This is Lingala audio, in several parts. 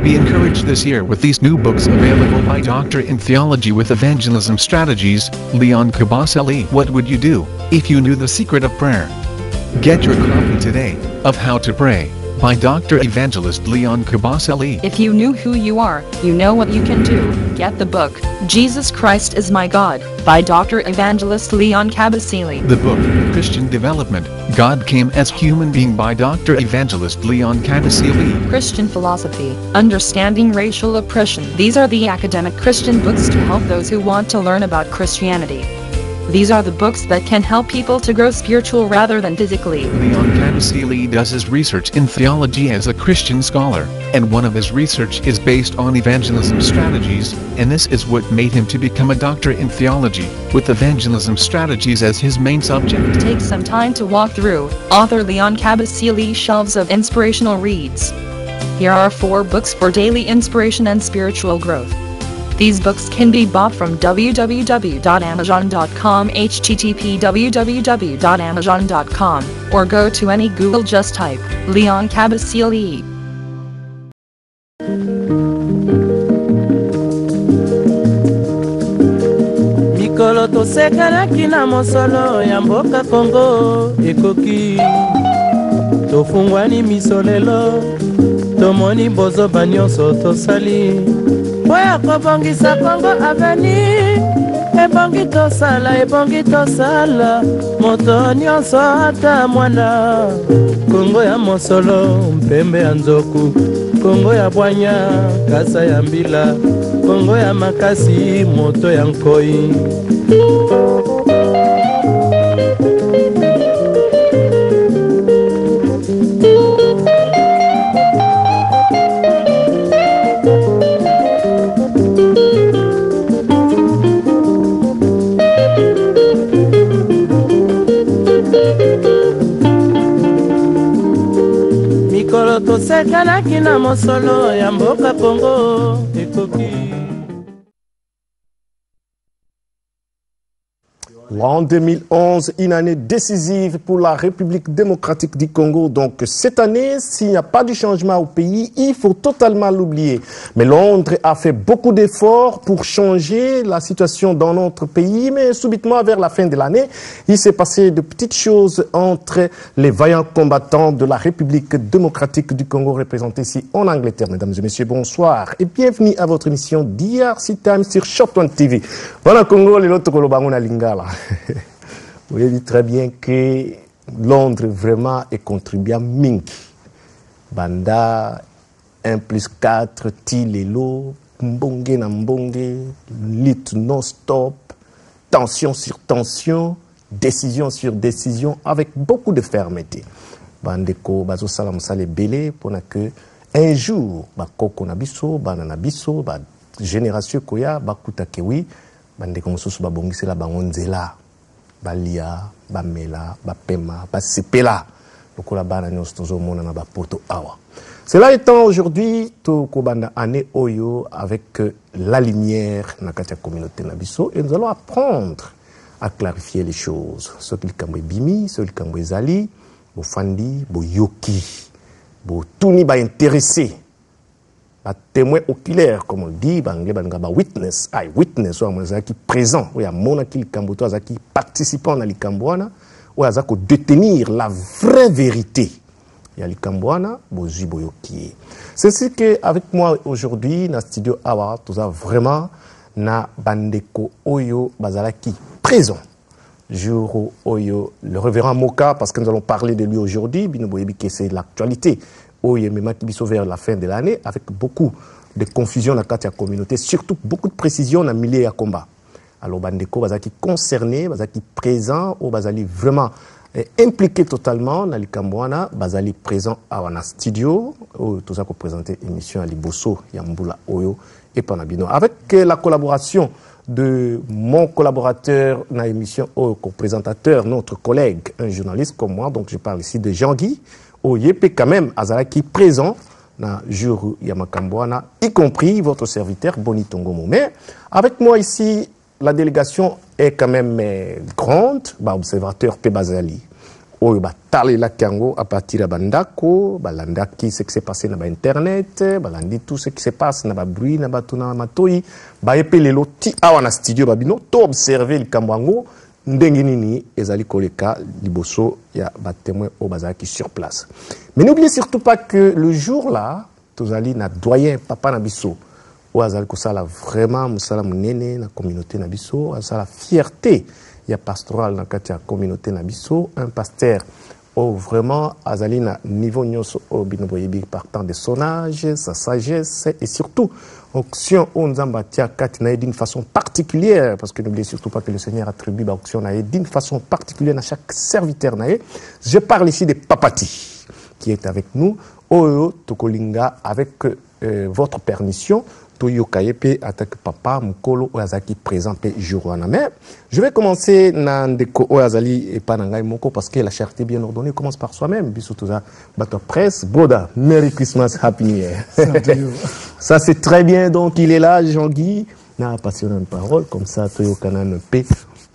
Be encouraged this year with these new books available by Dr. in Theology with Evangelism Strategies, Leon Kabasele. What would you do if you knew the secret of prayer? Get your copy today of How to Pray by Dr. Evangelist Leon Kabasele. If you knew who you are, you know what you can do. Get the book, Jesus Christ is My God, by Dr. Evangelist Leon Kabasele. The book, Christian Development, God Came as Human Being by Dr. Evangelist Leon Kabasele. Christian Philosophy, Understanding Racial Oppression. These are the academic Christian books to help those who want to learn about Christianity. These are the books that can help people to grow spiritual rather than physically. Leon Kabasele does his research in theology as a Christian scholar, and one of his research is based on evangelism strategies, and this is what made him to become a doctor in theology, with evangelism strategies as his main subject. Take some time to walk through author Leon Kabasele's shelves of inspirational reads. Here are 4 books for daily inspiration and spiritual growth. These books can be bought from www.amazon.com, http www.amazon.com, or go to any Google, just type Leon Kabasele. Mikolo tosekanaki na mosolo ya mboka Kongo ekoki tofungwani misolelo tomoni bozoba nyonso tosali oya kobongisa Kongo aveni ebongi tosala moto nyonso ata mwana Kongo ya mosolo mpembe ya nzoku Kongo ya bwanya kasa ya mbila Kongo ya makasi moto ya nkoi. Mikolo tosekanaki na mosolo ya mboka Kongo ekoki. L'an 2011, une année décisive pour la République démocratique du Congo. Donc cette année, s'il n'y a pas de changement au pays, il faut totalement l'oublier. Mais Londres a fait beaucoup d'efforts pour changer la situation dans notre pays. Mais subitement, vers la fin de l'année, il s'est passé de petites choses entre les vaillants combattants de la République démocratique du Congo représentés ici en Angleterre. Mesdames et messieurs, bonsoir et bienvenue à votre émission DRC Time sur Short One TV. Voilà Congo, les autres Kolobangona Lingala. Vous voyez très bien que Londres vraiment est contribuant mingi. Banda 1+4 tilelo mbonge na mbonge lit non-stop, tension sur tension, décision sur décision avec beaucoup de fermeté. Bandeko bazo sala musale belé pour que un jour bakoko na biso banana biso ba génération koya bakuta kewi bandeko mosusu babongisela bango nzela balia bamela bapema basepela lokola bana nyonso tozomona na bapoto awa. Cela étant, aujourd'hui to kobanda année oyo avec la lumière na kati ya communauté na biso, et nous allons apprendre à clarifier les choses. Ce qui kamwe bimi, ce qui kamwe zali, bo fandi, bo yoki, bo tuni ba intéressé. Ba témoin oculaire, comme on dit, ba anglais ba nga ba witness, ay witness, ou qui présent, ou ya mona ki likambo to azaki participant na likambwana, ou azako détenir la vraie vérité. Ya likambwana, bo zui bo yoki. C'est ce que avec moi aujourd'hui na studio awa, tout ça vraiment na bandeko oyo bazalaki présent. Jour oyo le révérend Moka, parce que nous allons parler de lui aujourd'hui, que c'est l'actualité. Oyo Memakibiso vers la fin de l'année, avec beaucoup de confusion dans la communauté, surtout beaucoup de précision dans le milieu à combat. Alors bandeko bazaki concerné, bazaki présent, ou bazali vraiment impliqué totalement dans le Cambouana, bazali présent à wana studio, tout ça qu'on présentait émission à Liboso, Yambula Oyo et Panabino. Avec la collaboration de mon collaborateur dans l'émission, co-présentateur, notre collègue, un journaliste comme moi, donc je parle ici de Jean-Guy, Oyepe quand même, Azalaki présent dans le jour Yamakambouana, y compris votre serviteur Boni Tongomo. Mais avec moi ici, la délégation est quand même grande, observateur Pebazali. oyo batali la kango à partir de bandako balandaki ce qui s'est passé na ba internet balandi tout ce qui se passe na ba bruit na batuna matoi ba epelelo ti awa na studio babino to observer likambo yango ndenge nini ezali koleka liboso ya ba témoin o bazaki sur place. Mais n'oubliez surtout pas que le jour là tozali na doyen papa na biso o azali kosala vraiment musala munene na communauté na biso azala fierté ya pastoral na kati ya communauté na biso un pasteur oh vraiment azali na niveau nyonso o bino boyebi partant de son âge sa sagesse et surtout onction onzamba tia kati na d'une façon particulière parce que n'oubliez surtout pas que le Seigneur attribue ba onction na d'une façon particulière à chaque serviteur na. Je parle ici de Papati qui est avec nous oyo tokolinga avec votre permission Toyokayepe attaque papa mukolo oyazaki présent pe jourwana. Mais je vais commencer nandeko oyazali et panangai moko parce que la charité bien ordonnée commence par soi-même. Biso toza bato presse boda Merry Christmas Happy New Year. Ça c'est très bien donc il est là Jean-Guy na passionnante parole comme ça toyokana ne pe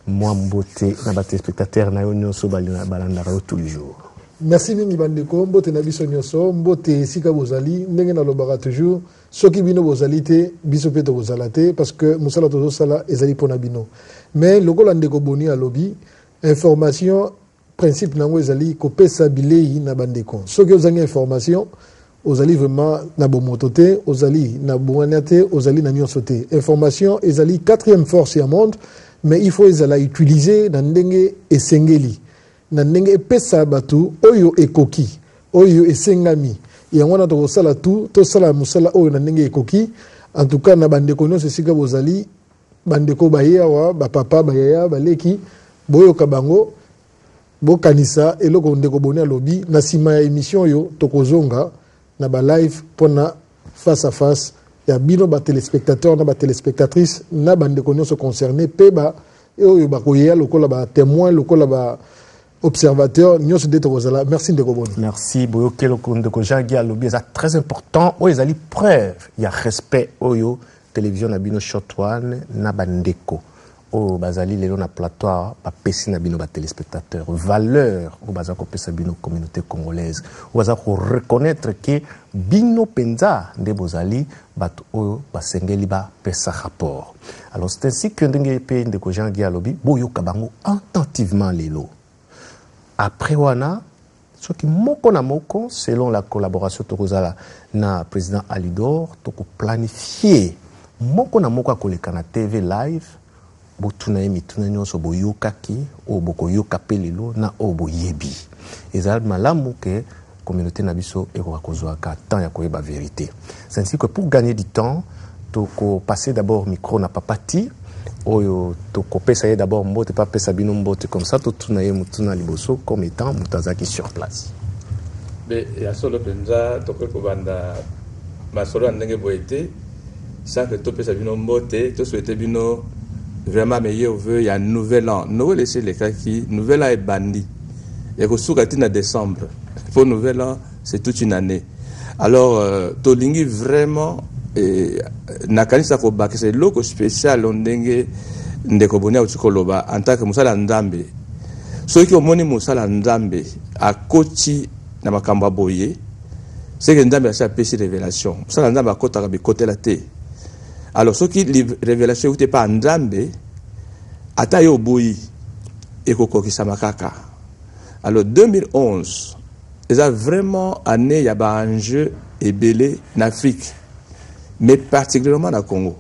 moi mbote na ba téléspectateurs na yo nyonso balanda tous les jours. Merci mingi bandeko mbote na biso nyonso mbote sika bozali ndenge na lobaka toujours soki bino bozali te biso pe to bozala te parce que musala tozo sala ezali pona bino mais lokola ndeko boni alobi information principe nango ezali kopesa bilei na bandeko soki ozangi information ozali vraiment na bomoto te ozali na bongana te ozali na nyonso te information ezali quatrième force ya monde mais il faut ezala utiliser na ndenge esengeli na ndenge epesa batu oyo ekoki oyo esengami yango na tokosala to sala musala oyo na ndenge ekoki en tout cas na bandeko nyonso esika bozali bandeko bayewa bapapa bayaya baleki boyoka bango bokanisa eloko ndeko boni alobi na sima ya émission oyo tokozonga na ba live pona face à face ya bino ba téléspectateurs na ba téléspectatrices na bandeko nyonso concernés pe ba oyo bakoyeya lokola ba témoin lokola ba observateur nyonso de tokozala. Merci ndeko boni. Merci boyokelo ndeko Jean-Guy alobi ça très important oyo ezali preuve ya respect oyo télévision na bino short one na bandeko o bazali lelo na plateau ba pesi na bino ba téléspectateurs valeur o bazako pesa bino communauté congolaise o bazako reconnaître que bino penza nde bozali bato oyo basengeli ba pesa rapport. Alors c'est ainsi que ndenge pe ndeko Jean-Guy alobi boyoka bango attentivement lelo. Après wana soki moko na moko selon la collaboration tokozala na président Alidor toko planifier moko na moko akoleka na TV live botuna emituna nyonso boyokaki o bokoyoka pelelo na o boyebi ezal malamu ke communauté na biso ekoka kozwa ka temps ya koyeba vérité. C'est ainsi que pour gagner du temps toko passer d'abord micro na Papati oyo toko pesa d'abord mbote pas pesa bino mbote comme ça totuna ye mutuna liboso comme étant mutazaki sur place. Mais ya solo penza toko ko banda masolo ndenge boete ça que to pesa bino mbote to souhaiter bino vraiment meilleur vœu ya nouvel an. Nous laisser les cas qui nouvel an est bandi. Et ko soukati na décembre. Pour nouvel an c'est toute une année. Alors to lingi vraiment et nakanisa ko bakise loko spécial ondenge ndeko bonia utikoloba en tant que musala ndambe soki omoni musala ndambe akoti na makamba boye c'est que ndambe a pesi révélation musala ndambe akota ka bikote la te. Alors soki révélation uté pas ndambe ata yo boyi ekokokisa makaka. Alors 2011 c'est vraiment année ya ba enjeu ebelé en Afrique mais particulièrement dans le Congo.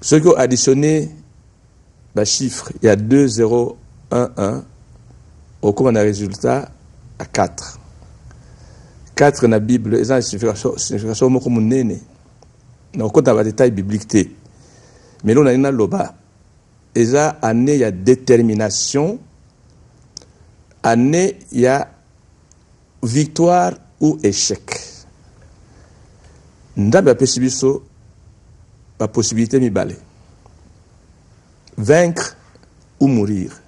Ceux qui ont additionné le chiffre, il y a 2, 0, 1, 1, au cours d'un résultat à 4. 4 dans la Bible, ils ont une signification comme un néné. Dans le cas de détail biblique, mais là, on a une loba. Ils ont année, il y a détermination, année, il y a victoire ou échec. Ndambe apesi biso la possibilité mibale vaincre ou mourir,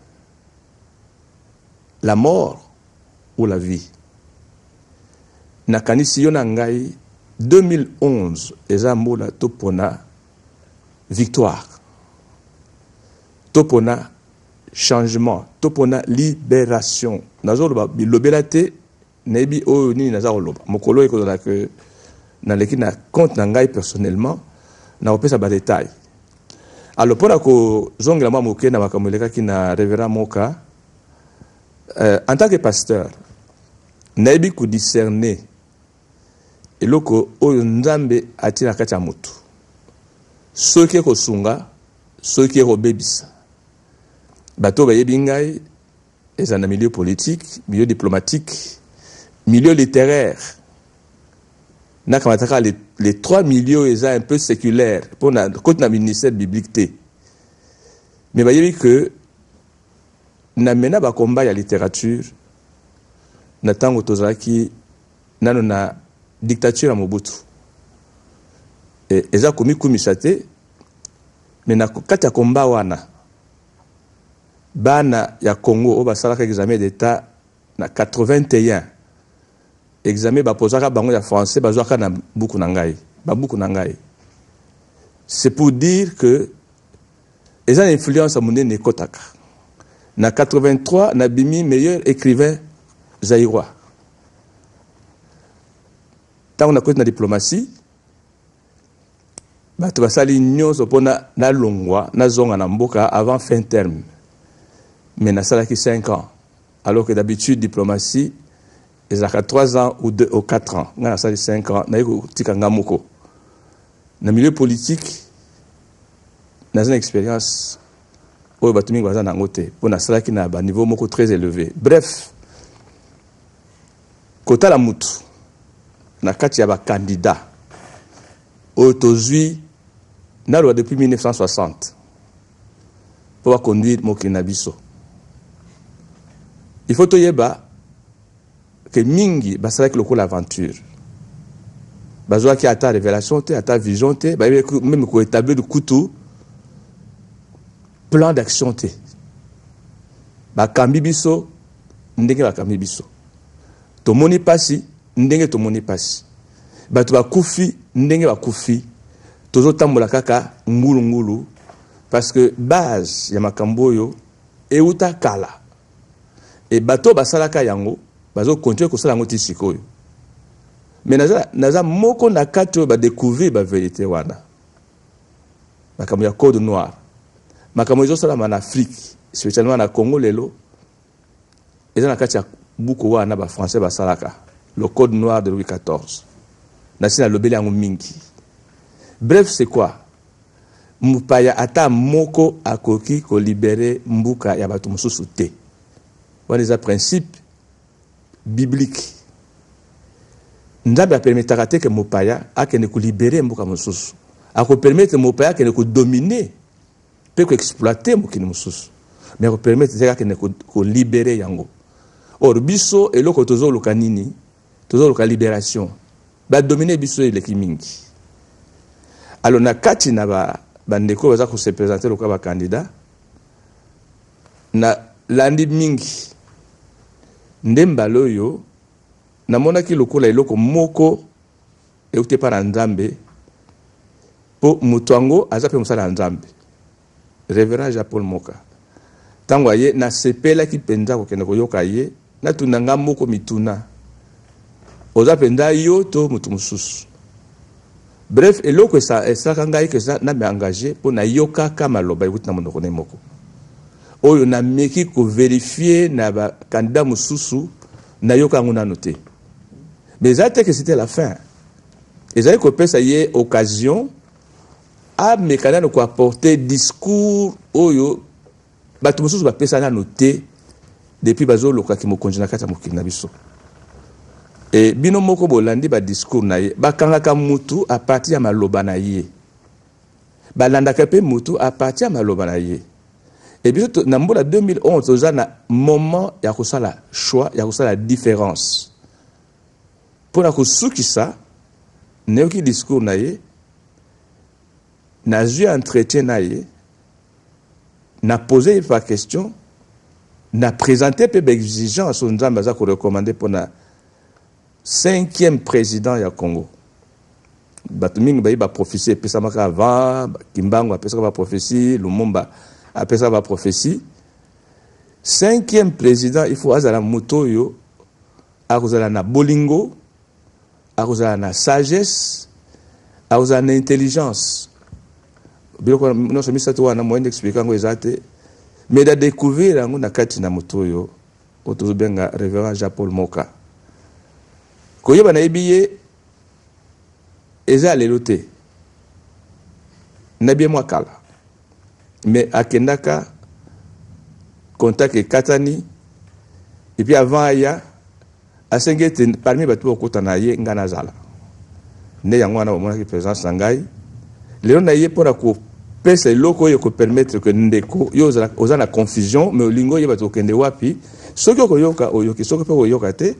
la mort ou la vie. Nakanisi yo na ngai 2011 eza mbola topona victoire, topona changement to pona libération nazo lobela te nebi o ni nazo loba mokolo eko na que na leki na compte na ngai personnellement na opesa ba détail alors pona ko zongela mwa moke na makamoleka ki na révérend Moka en tant que pasteur nebi ku discerner eloko oyo nzambe atina kati ya mutu soki ko sunga soki ko bebisa bato bayebi ngai eza na milieu politique milieu diplomatique milieu littéraire nakamataka les trois milieux eza un peu séculaires pour na côté na ministère biblique té mais bayebi que na mena ba combat ya littérature na tango tozaki nano na dictature ya Mobutu et eza komi kumisate mais na kati ya combat wana bana ya Congo o basalaka examen d'état na 81 examen baposaka bango ya français bazwaka na buku na ngai c'est pour dire que eza influence monene kotaka na 83 na bimi meilleur écrivain zaïrois tant na côté na diplomatie bato basali nyonso pona na longwa na zonga na mboka avant fin terme mais na salaki 5 ans alors que d'habitude diplomatie ils ont 3 ans ou 2 ou 4 ans na sali 5 ans na yiko tika ngamoko na milieu politique na une expérience oyo bato mingi baza nango te pona salaki na ba niveau moko très élevé bref kota la mutu na kati ya ba candidat oyo tozwi na loi depuis 1960 pour conduire mokili na biso. Il faut toyeba que mingi basalaki lokola aventure. Bazwa ki ata révélation te, ata vision te, même ko établir le couteau plan d'action te. Bakambi biso ndenge bakambi biso. Tomoni pasi ndenge tomoni pasi. Bato bakufi ndenge bakufi. Tozo tambola kaka ngulu parce que base ya makambo yo euta kala. Et bato basalaka yango bazo continuer ko sala ngoti sikoyo. Mais naza moko na kati ba découvrir ba vérité wana. Makambo ya code noir. Makambo zo sala en Afrique, spécialement na Congo lelo. Eza na kati ya buku wana ba français basalaka. Le code noir de Louis XIV. Nasina lobeli yango mingi. Bref, c'est quoi? Mupaya ata moko akoki ko libérer mbuka ya bato mususu te. Wana eza principe biblique. Nzambe permettra te que mupaya akene ko libérer mbuka mususu. Ako permettre mupaya akene ko dominer, peut ko exploiter mukini mususu. Mais ko permettre te akene ko libérer yango. Or biso eloko tozo luka nini? Tozo luka libération. Ba dominer biso eleki mingi. Alors na kati na bandeko baza ko se présenter loka ba candidat na landi mingi ndemba loyo na monaki lokola eloko moko euté par Nzambe po mutuango azape musala Nzambe révérend Jean-Paul Moka tango aye na sepela ki penza ko kende ko yoka ye na tunanga moko mituna ozape nda yo to mutu mususu. Bref, eloko ça kangai que ça na me engagé pour na yoka kama loba yuti na monoko moko. Oyo na meki ko vérifier na ba candidat mususu na yoka nguna noté. Mais ça que c'était la fin. Et ça que pesa yé occasion à me candidat ko apporter discours oyo batu mususu ba pesa na noté depuis bazo loka ki mo konjina kata mokili na biso. Et bino moko bolandi ba discours na ye bakangaka mutu a partir ya maloba na ye balandaka pe mutu a partir ya maloba na ye et biso na mbola 2011 oza na moment ya kosala choix ya kosala différence pona kosukisa neoki discours na ye na zui entretien na ye na poser par question na présenter pe exigence so nzambe aza ko recommander pona 5e président ya Congo. Batumingi ba prophétie pesa maka avant Kimbango pesa ba prophétie, Lumumba pesa ba prophétie. 5e président il faut azala motoyo akozala na bolingo akozala na sagesse akozala na intelligence biloko non so misato wana moyen d'expliquer ngo ezate mais da découvrir ngo na kati na motoyo otobenga révérend Jean-Paul Moka koyeba na ebiye eza lelote na bien mwakala mais akendaka contact et katani et puis avant ya asengete parmi batu okota na ye ngana zala ne yango wana omona ki présence ngai lelo na ye pora ko pesa loko yo ko permettre que ndeko yo ozana confusion mais lingo ye batu kende wapi soki okoyoka oyoki soki pe oyoka te.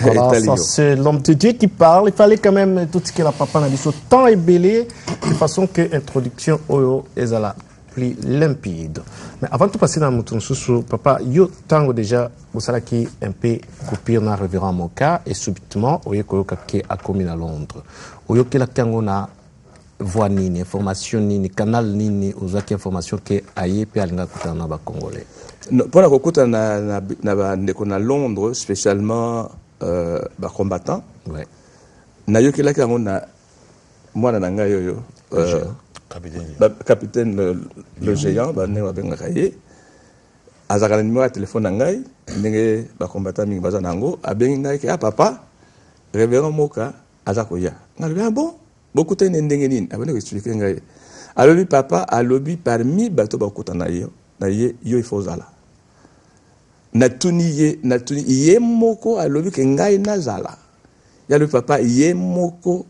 Voilà, ça c'est l'homme de Dieu qui parle. Il fallait quand même tout ce que la papa n'a dit sur temps et belé de façon que introduction oyo ezala plus limpide. Mais avant de passer dans mon sous papa, yo tango déjà vous savez qui un peu copier na révérend Moka et subitement oyo koyoka ke a commis à Londres. Oyo ke la tango na voix nini information nini canal nini ozaki information ke aye pe alinga kutana ba congolais. Pour la kokota na Londres spécialement ba combattant ouais na yokela ka ngona mwana na ngai yoyo capitaine le géant ba ne wa benga kaye azaka na numéro de téléphone na ngai ndenge ba combattant mingi baza nango abengi ngai ke papa révérend Moka azako ya ngalo bon beaucoup de ndenge nini abone ko expliquer ngai alobi papa alobi parmi bato ba kota na yo il faut zala natuni ye moko alobi ke ngai nazala ya le papa ye moko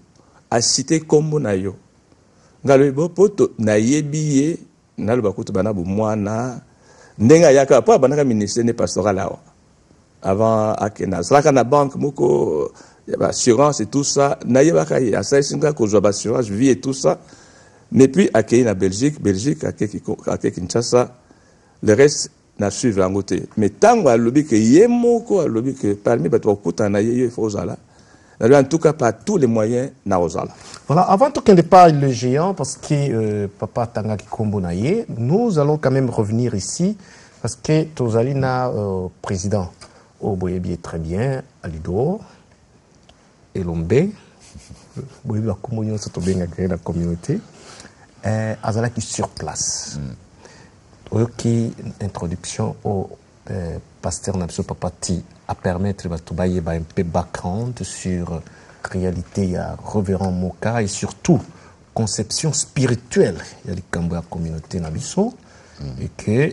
a cité kombo na yo ngalo bo poto na yebi ye na lo bakutu bana bo mwana ndenga yaka pa banaka ministère ne pastoral là avant akena sala na banque moko assurance et tout ça na yebaka ya ça singa ko joba assurance vie et tout ça mais puis akei na Belgique akei Kinshasa le reste na suivre en côté mais tango a lobby que yemoko a lobby que parmi bato okuta na ye faut zala en tout cas pas tous les moyens na ozala. Voilà, avant de ne pas le géant parce que papa tanga ki kombo na ye, nous allons quand même revenir ici parce que tozali na président Oboyebi très bien Alido Elombe Boyebi ba komonyo so to benga créer la communauté azala qui sur place. Qui introduction au pasteur Nabso Papati à permettre de trouver un peu background sur réalité il y a révérend Moka et surtout conception spirituelle il y a les Kamboya communauté Nabiso et que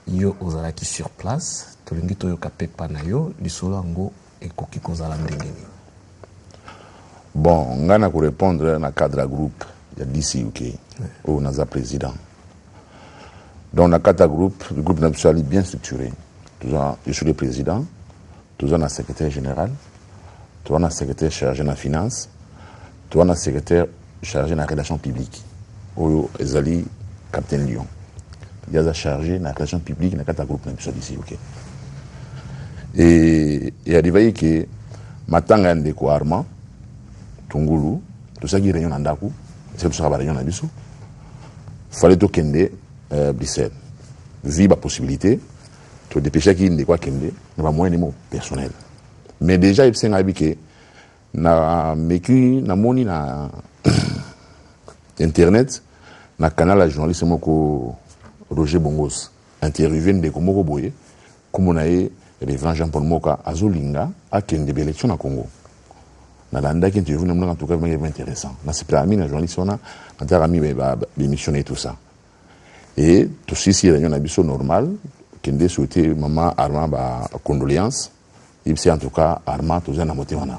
yo ozala qui sur place to lingi to yo kapepa na yo lisolo ngo et koki kozala ndengeni. Bon ngana ko répondre na cadre groupe il y a d'ici OK au naza président. Donc, dans le groupe national bien structuré. Je suis le président, tu as un secrétaire général, tu as un secrétaire chargé de la finance, tu as un secrétaire chargé de la relation publique. Oyo Ezali, capitaine Lyon. Il y a un chargé de la relation publique dans le groupe national ici. OK. Et il y a des que Matanga Ndeko Armand, Tungulu, tout ça qui est réunion en Dakou, c'est tout ça qui est réunion en Abisso. Il fallait tout kende. Bruxelles. Vu la possibilité, tu dépêcher qui ne quoi kende, n'a pas moyen de mots personnels. Mais déjà, il s'est habitué, na mécu, na moni, na internet, na canal à journaliste moko Roger Bongos, interviewé de Komoko Boye, comme on a eu révérend Jean-Paul Moka, à Zolinga, à kende élection à Congo. Na landa qui interview, en tout cas, vraiment intéressant. Na c'est ami, na journaliste, on a ami, l'émission et tout ça. Et tout ceci, il y a un abisso normal, qui a souhaité maman Armand condoléances. Il sait en tout cas Armand, tout ça n'a moté wana.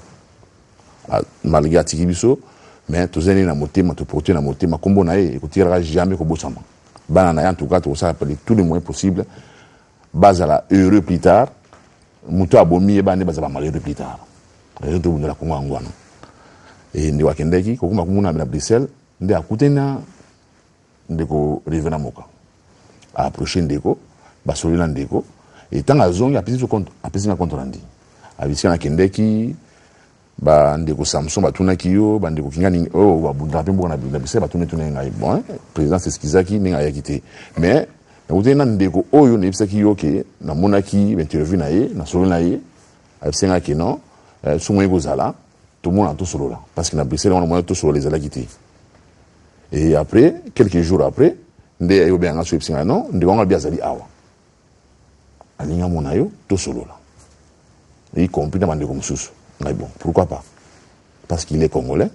Malgré Tikibiso, mais tout ça n'a moté, ma tout porté n'a moté, ma combo n'a écouté jamais qu'au bout sama. Banana en tout cas, tout ça appelé tous les moyens possibles. Base à la heureux plus tard, Moutou abomi et bané base à malheureux plus tard. Raison de la Congo angwana. Et ndi wakendeki, kokuma kumuna na Bruxelles, ndi akutena ndeko révérend Moka a approché ndeko basolina ndeko et tant azongi apesi compte apesi na compte rendu abisi na kendeki ba ndeko Samson batuna kiyo ba ndeko kingani oh ba bunda pe mbona na bise batuna tuna ngai bon président c'est ce qu'ils a qui ninga yakité mais Donc vous avez ndeko oyo ne bisaki yoke na monaki interview na ye na solo na ye absenga ki non sumo egozala tout le monde tout solo là parce que na Bruxelles on a moyen tout solo les ala quitté. Et après quelques jours après nde ayo bien ngaso absenga non ndeko nga biazali awa. Alinga mona yo tout solo là. Et compris dans ndeko mususu. Mais bon, pourquoi pas? Parce qu'il est congolais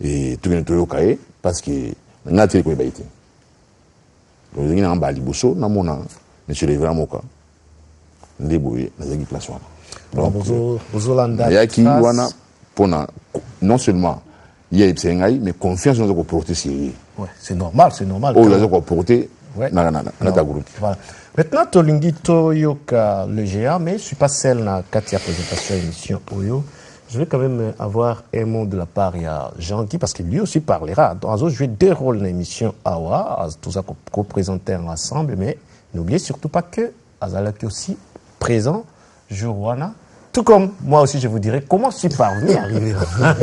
et tout le monde est parce que n'a pas été baïté. Donc il y a un baliboso na mona monsieur le vraiment quoi. Ndeboye na zaki place wana. Donc Bozolanda. Il y a qui wana pona non seulement il y a ipsengai mais confiance dans le porter sérieux. Ouais, c'est normal. Oh là ko porter na ta groupe. Voilà. Maintenant tolingi to yoka le géant mais je suis pas seul na Katia présentation émission Oyo. Je vais quand même avoir un mot de la part de Jean-Guy, parce que lui aussi parlera. Donc, je vais deux rôles dans l'émission Awa, tout ça co-présenter ensemble, mais n'oubliez surtout pas que Azalaki aussi présent, Jourouana. Tout comme moi aussi, je vous dirai comment je suis parvenu à arriver là.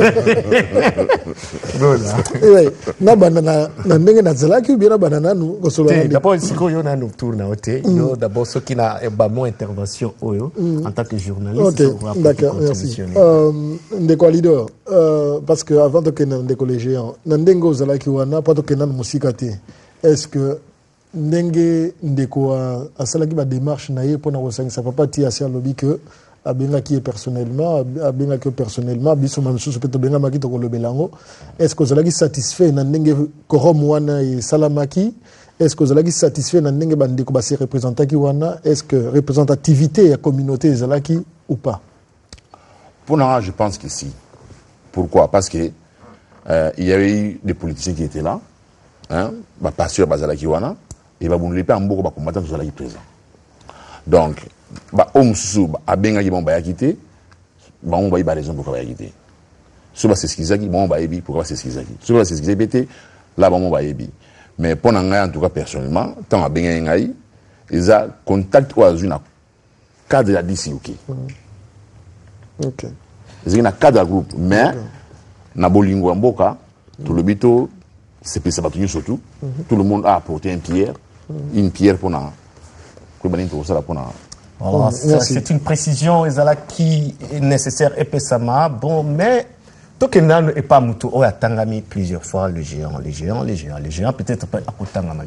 Oui, na banana na ndenge na Azalaki ou bien na banana nous d'abord si yo na nous tourne côté yo d'abord ceux qui na ba mon intervention oyo en tant que journaliste. OK, d'accord, merci. Ndeko leader parce que avant de que ndeko les géants na ndenge Azalaki wana pas to que na musika te. Est-ce que ndenge ndeko asalaki ba démarche na ye pona kosangisa papa ti asia lobby que abengaki personnellement biso mamsusu pe to benga maki to kolobelango. Est-ce que vous allez satisfait na ndenge korom wana e salamaki? Est-ce que vous allez satisfait na ndenge bandeko ba se représentaki wana? Est-ce que représentativité ya communauté zalaki ou pas? Pour moi, je pense que si. Pourquoi? Parce que il y avait eu des politiciens qui étaient là, hein, ba pasteur bazalaki wana et ba bonle pe amboko ba combattant zalaki présent. Donc ba omsusu ba benga ki bon ba yakité ba on ba y ba raison pour ba yakité so ba c'est ce qu'ils a qui bon ba yebi pourquoi c'est ce qu'ils a qui so ba c'est ce qu'ils a pété là ba on ba yebi mais pour ngai en tout cas personnellement tant ba benga ngai ils a contact ou azuna cadre la d'ici OK OK ils ont un cadre groupe mais na bolingo mboka tout le bito c'est pas ça tout surtout tout le monde a apporté une pierre pour na que ben pour ça pour na. Voilà, c'est une précision qui est nécessaire et pesama. Bon, mais Tokenan n'est pas muto. On a tangami plusieurs fois le géant peut-être pas à Kotangama.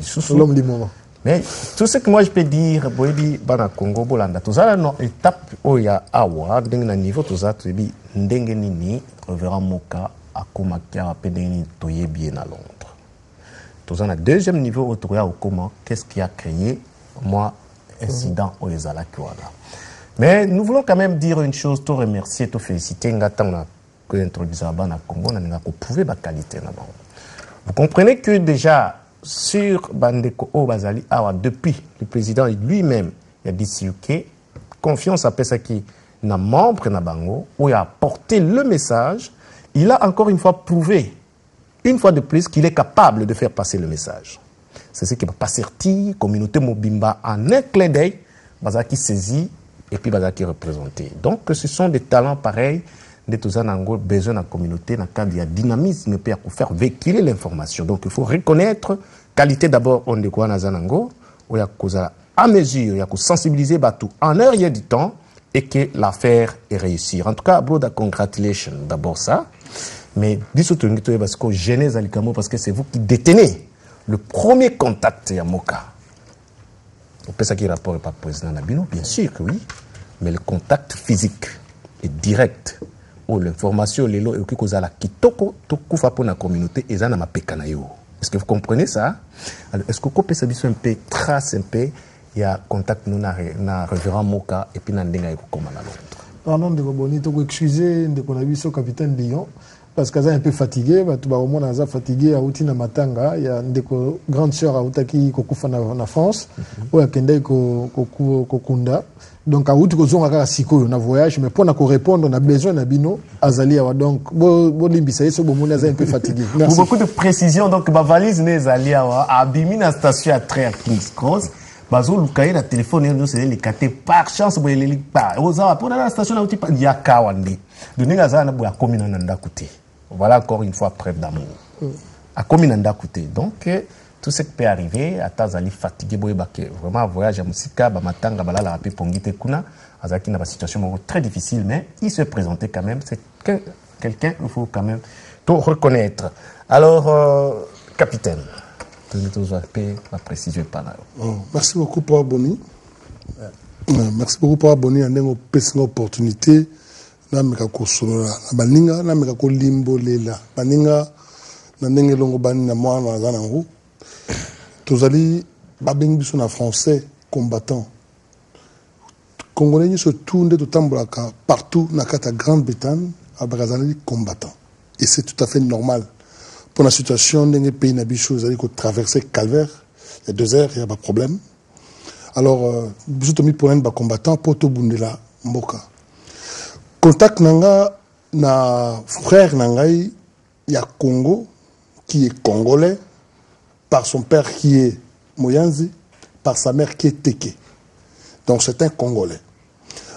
Mais tout ce que moi je peux dire, Boebi Bana Congo Bolanda, tout ça non étape où il y a awa d'un niveau tout ça tu dis ndengenini reverra moka akoma kia pedeni toye bien à Londres. Tout ça na deuxième niveau où tu regardes comment qu'est-ce qui a créé moi incident au Ezala Kiwala. Mais nous voulons quand même dire une chose, te remercier, te féliciter, que l'introduction à Congo, on pouvait la qualité. Vous comprenez que déjà, sur Bandeko Bazali, depuis le président lui-même, il a dit que confiance à Pesaki, n'a membre na Bango, où il a porté le message, il a encore une fois prouvé, une fois de plus, qu'il est capable de faire passer le message. C'est ce qui va pas sortir, communauté Mobimba en un clin d'œil, Bazaki saisit et puis Bazaki représenté. Donc ce sont des talents pareils, de tous en Angola, besoin de la communauté, dans le cadre de dynamisme pour faire véhiculer l'information. Donc il faut reconnaître, qualité d'abord, on de quoi Nazanango, où il y a à mesure, il y a sensibiliser Batou en un rien du temps et que l'affaire est réussie. En tout cas, broda, congratulations d'abord ça. Mais dis-toi parce que Genèse Alikamo, parce que c'est vous qui détenez le premier contact à Moka. On peut ça qui rapport pas président Nabino, bien sûr que oui, mais le contact physique est direct. Oh, l'information, les lots, et qui cause la kitoko, tout coup pour la communauté, et ça n'a pas pécanayo. Est-ce que vous comprenez ça? Alors, est-ce que vous pouvez savoir un peu, trace un peu, il y a contact nous na révérend Moka et puis na ndenga yoko comme à Londres. Pardon de Roboni, tu peux excuser de qu'on a vu ce capitaine Lyon. Parce qu'elle est un peu fatiguée, tu vas au moins fatigué à Outina Matanga, il y a une grande sœur à Outaki Kokufa en France, ou à Kendai Kokunda. Donc à Outi Kozon à Siko, on a voyage, mais pour nous répondre, on a besoin d'un bino, Azali. Donc, bon limbisaï, ce bon est un peu fatigué. Pour beaucoup de précision, donc ma valise n'est Azali à Bimi la station à Tré à King's Cross. Bazo Lukaye la téléphone nous c'est les caté par chance pour les pas. Oza pour la station à Outi pas ya Kawandi. Donner la zana pour la commune en Ndakouté. Voilà encore une fois preuve d'amour. À commune en Ndakouté. Donc tout ce qui peut arriver, à Tazali fatigué, vraiment voyage à Moussika, Bamatanga, Balala, Rapé, Pongite, Kuna, Azaki dans une situation très difficile, mais il se présentait quand même. C'est quelqu'un qu'il faut quand même tout reconnaître. Alors, capitaine, la précision par là. Merci beaucoup pour Aboni. Merci beaucoup pour Aboni. On a une opportunité. Nameka kosolola baninga nameka ko limbolela baninga na ndenge longo bani na mwana na nango tozali babengi biso na français combattant congolais ni se tourne tout tambolaka partout na kata Grande-Bretagne abazali combattant et c'est tout à fait normal pour la situation ndenge pays na biso zali ko traverser calvaire il y a 2 heures il y a pas de problème alors biso tomi pour un combattant pour to bundela mboka. Contact nanga na frère nangai ya Congo qui est congolais par son père qui est Moyanzi par sa mère qui est Teke. Donc c'est un congolais.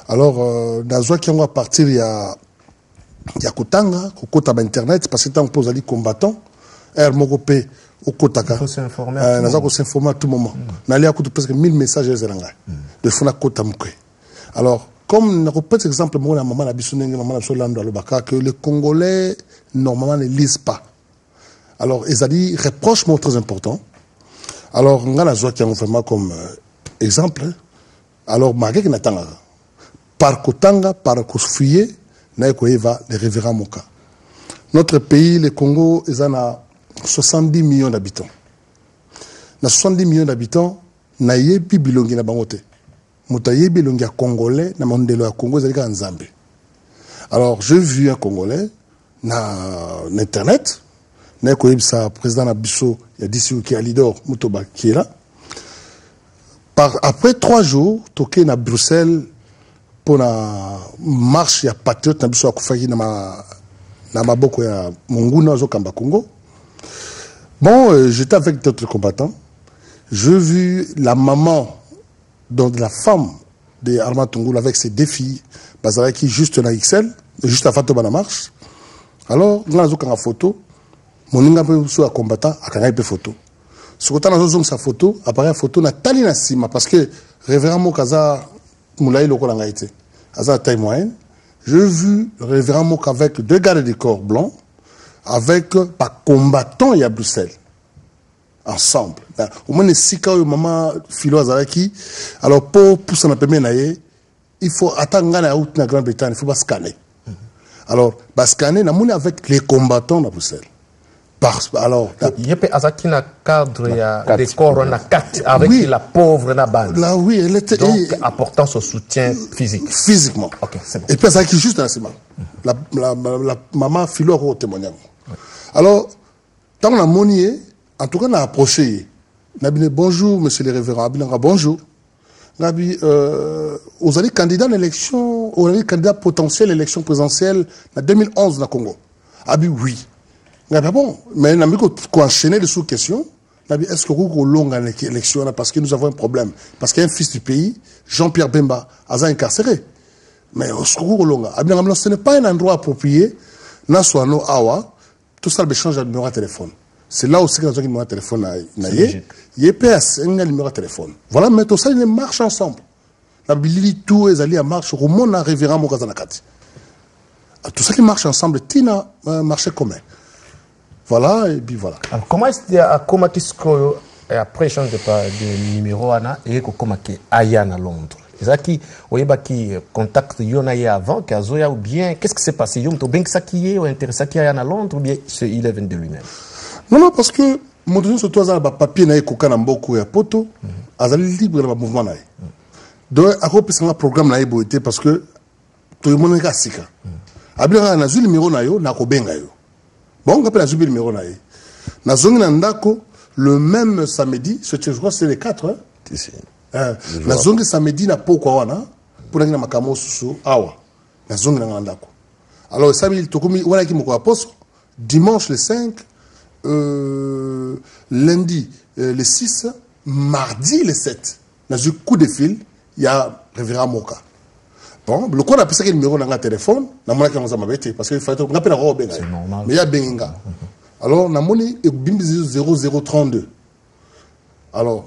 Alors nazwa qui va partir ya Kotanga kokota ba internet parce que tant pose ali combattant er mokope au Kotaka. Il faut s'informer. Nazwa ko s'informer à tout moment. Nali a coûté presque 1000 messages zelanga. De fona kota mukwe. Alors comme on répète exemple, moi, la maman a que les Congolais, normalement, ne lisent pas. Alors, ils ont dit, reprochement très important. Alors, on a la joie qui a vraiment comme exemple. Alors, malgré que nous par Kotanga, par Kosfuye, nous avons le révérend Moka. Notre pays, le Congo, ils ont 70 millions d'habitants. Dans 70 millions d'habitants, nous avons Bilongi na bangote. Moutaye Bilongia congolais, na mondelo ya Congo zalika nzambe. Alors, j'ai vu un congolais na internet, na koyebisa président na biso ya disi ki Alidor Mutoba qui est là. Après 3 jours, toké na Bruxelles pour la marche ya patriote na biso akufaki na maboko ya monguna zo kamba Congo. Bon, j'étais avec d'autres combattants. J'ai vu la maman donc la femme de Arma Tungul avec ses 2 filles, qui juste dans XL, juste à Fatou la marche. Alors, nous avons une photo, mon inga peut soit combattant, à une photo. Ce que nous avons sa photo, apparaît photo na tali na sima parce que révérend Mokaza Moulaï loko langaïté, aza taille moyenne. J'ai vu le révérend Mok avec 2 gardes du corps blancs, avec pas combattant et à Bruxelles. Ensemble. Au moins, si quand maman philo azaraki, alors pour ça n'a pas il faut attendre la route na Grande-Bretagne, il faut pas scanner. Alors, scanner, na mouni avec les combattants de Bruxelles. Alors, il y a azaki na cadre ya des corps na 4 avec oui, la pauvre na base. Là oui, elle était donc apportant son soutien physique. Physiquement. OK, c'est bon. Et puis azaki juste dans la semaine. La maman philo au témoignage. Alors, tant la monier en tout cas, on a approché. On a dit bonjour, monsieur le révérend. On a dit bonjour. On a dit, vous allez candidat à l'élection, vous allez candidat potentiel à l'élection présidentielle en 2011 au Congo. On a dit oui. On a dit bon, mais on a dit qu'on enchaînait les sous-questions. On a dit est-ce que vous avez une longue élection parce que nous avons un problème. Parce qu'il y a un fils du pays, Jean-Pierre Bemba, a incarcéré. Mais est-ce que vous avez une longue. On a dit ce n'est pas un endroit approprié. N'a soit no awa, tout ça, échange de numéro de téléphone. C'est là aussi qu'on a un numéro de téléphone. Il y a PS, un numéro de téléphone. Voilà, mais tout ça, ils marchent ensemble. La Bili, tout les alliés marchent. Au monde, on a révérend Mokazanakati. Tout ça, ils marchent ensemble. Tina, marché commun. Voilà, et puis voilà. Alors, comment est-ce que après échange de numéro, et comment est-ce Ayana à Londres? C'est-à-dire qu'il y a contact avant, ou bien, qu'est-ce qui s'est passé? Il y a bien que ça qui est, ou intéressé qui est à Londres, ou bien il est venu de lui-même? Non, parce que mon deuxième sur toi, il y a un papier qui est à Mboko et à Poto, il est libre de mouvement. Donc, à quoi peut-être un programme parce que tout le monde est cassé. Il y a un numéro, il y a un numéro. Bon, on appelle un numéro. Il y a un le même samedi, je crois que c'est les 4. La zone samedi n'a pas quoi pour aller à Makamo Susu Awa. La zone n'a pas. Alors, samedi, voilà qui m'a poste dimanche le 5. Lundi le 6, mardi le 7, dans un coup de fil, il y a révérend Moka. Bon, le coup on a passé le numéro dans le téléphone, on a parce qu'il fallait qu'on appelle la mais il y a Benga. Alors, on a monnaie 0032. Alors,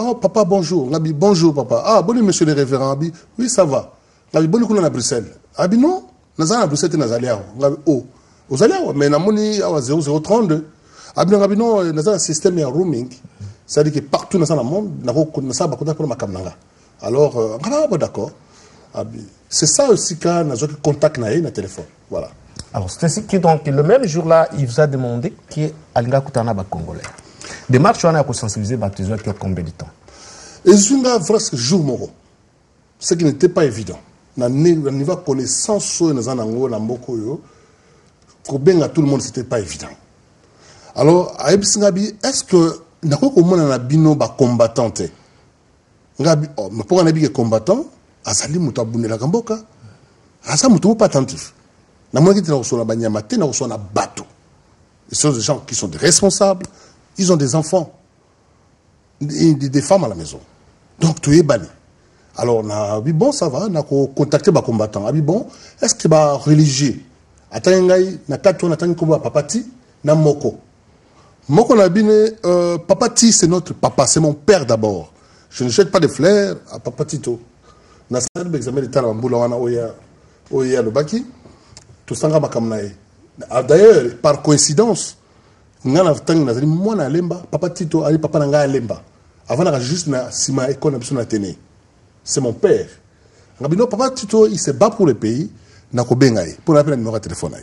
oh, papa, bonjour. Ngabi, bonjour, papa. Ah, bon, monsieur le révérend. Ngabi, oui, ça va. Ngabi, bon, nous à Bruxelles. Ngabi, non. Nous à Bruxelles, nous allons à Ngabi, oh. Nous allons mais nous avons 0032. Ngabi, non, nous avons un système de roaming. C'est-à-dire que partout dans le monde, nous avons un contact. Alors, d'accord. C'est ça aussi quand nous avons contact dans le téléphone. Voilà. Alors, c'est ainsi que donc, le même jour-là, il vous a demandé qui est Alinga Koutana Congolais. Démarche, on a sensibilisé les gens qui ont combien de temps? Et c'est un vrai jour moro. Ce qui n'était pas évident. Dans le niveau de connaissance, tout le monde, c'était pas évident. Alors, est-ce que nous avons un combattant? Pour un combattant, Azali Moutabouné la Gamboka, Azali Moutabou pas attentif. Nous avons dit que nous avons un bateau. Ce sont des gens qui sont des responsables. Ils ont des enfants, des femmes à la maison. Donc, tu es banni. Alors, on a dit, bon, ça va, on a contacté les combattants. On a dit, bon, est-ce que les religieux, papati, na moko. Moko na bine, papati, c'est notre papa, c'est mon père d'abord. Je ne jette pas de fleurs à papatito. Na salle d'examen de temps, on oya le baki, tout ça, d'ailleurs, par coïncidence, ngana tang na zali mwana lemba papa Tito ali papa nanga lemba avant na juste na sima école na tene c'est mon père ngabino papa Tito il se bat pour le pays na ko benga pour appeler numéro de téléphone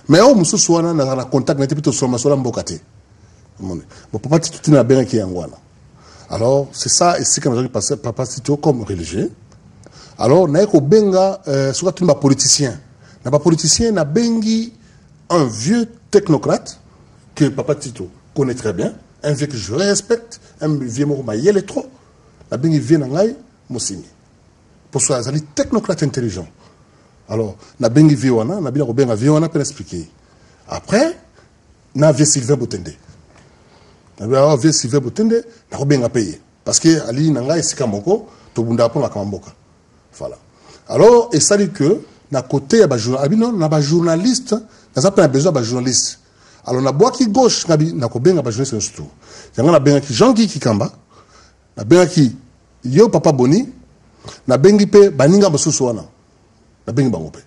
mais au musu soana na contact na plutôt sur ma sola mbokate bon papa Tito tina benga ki yangwana alors c'est ça ici quand j'ai passé papa Tito comme religieux alors na ko benga soit un politicien na ba politicien na bengi un vieux technocrate que papa Tito connaît très bien, un vieux que je respecte, un vieux qui est trop, la bien vient en aïe, Moussimi. Pour ça, c'est un technocrate intelligent. Alors, la bien vient en aïe, la bien vient en aïe pour expliquer. Après, na vieux Sylvain Boutende. Na vieux Sylvain Boutende, na bien payer. Parce que Ali nanga ici kamoko, to bunda pour la kamboka. Voilà. Alors, et ça dit que, na côté, na ba journaliste, na pas besoin de journaliste. Alors, na boaki gauche, na ko benga ba journaliste surtout. Yanga na benga ki Jean-Guy Kikamba, na benga ki yo papa Boni, na bengi pe baninga basusu wana. Na bengi bango pe.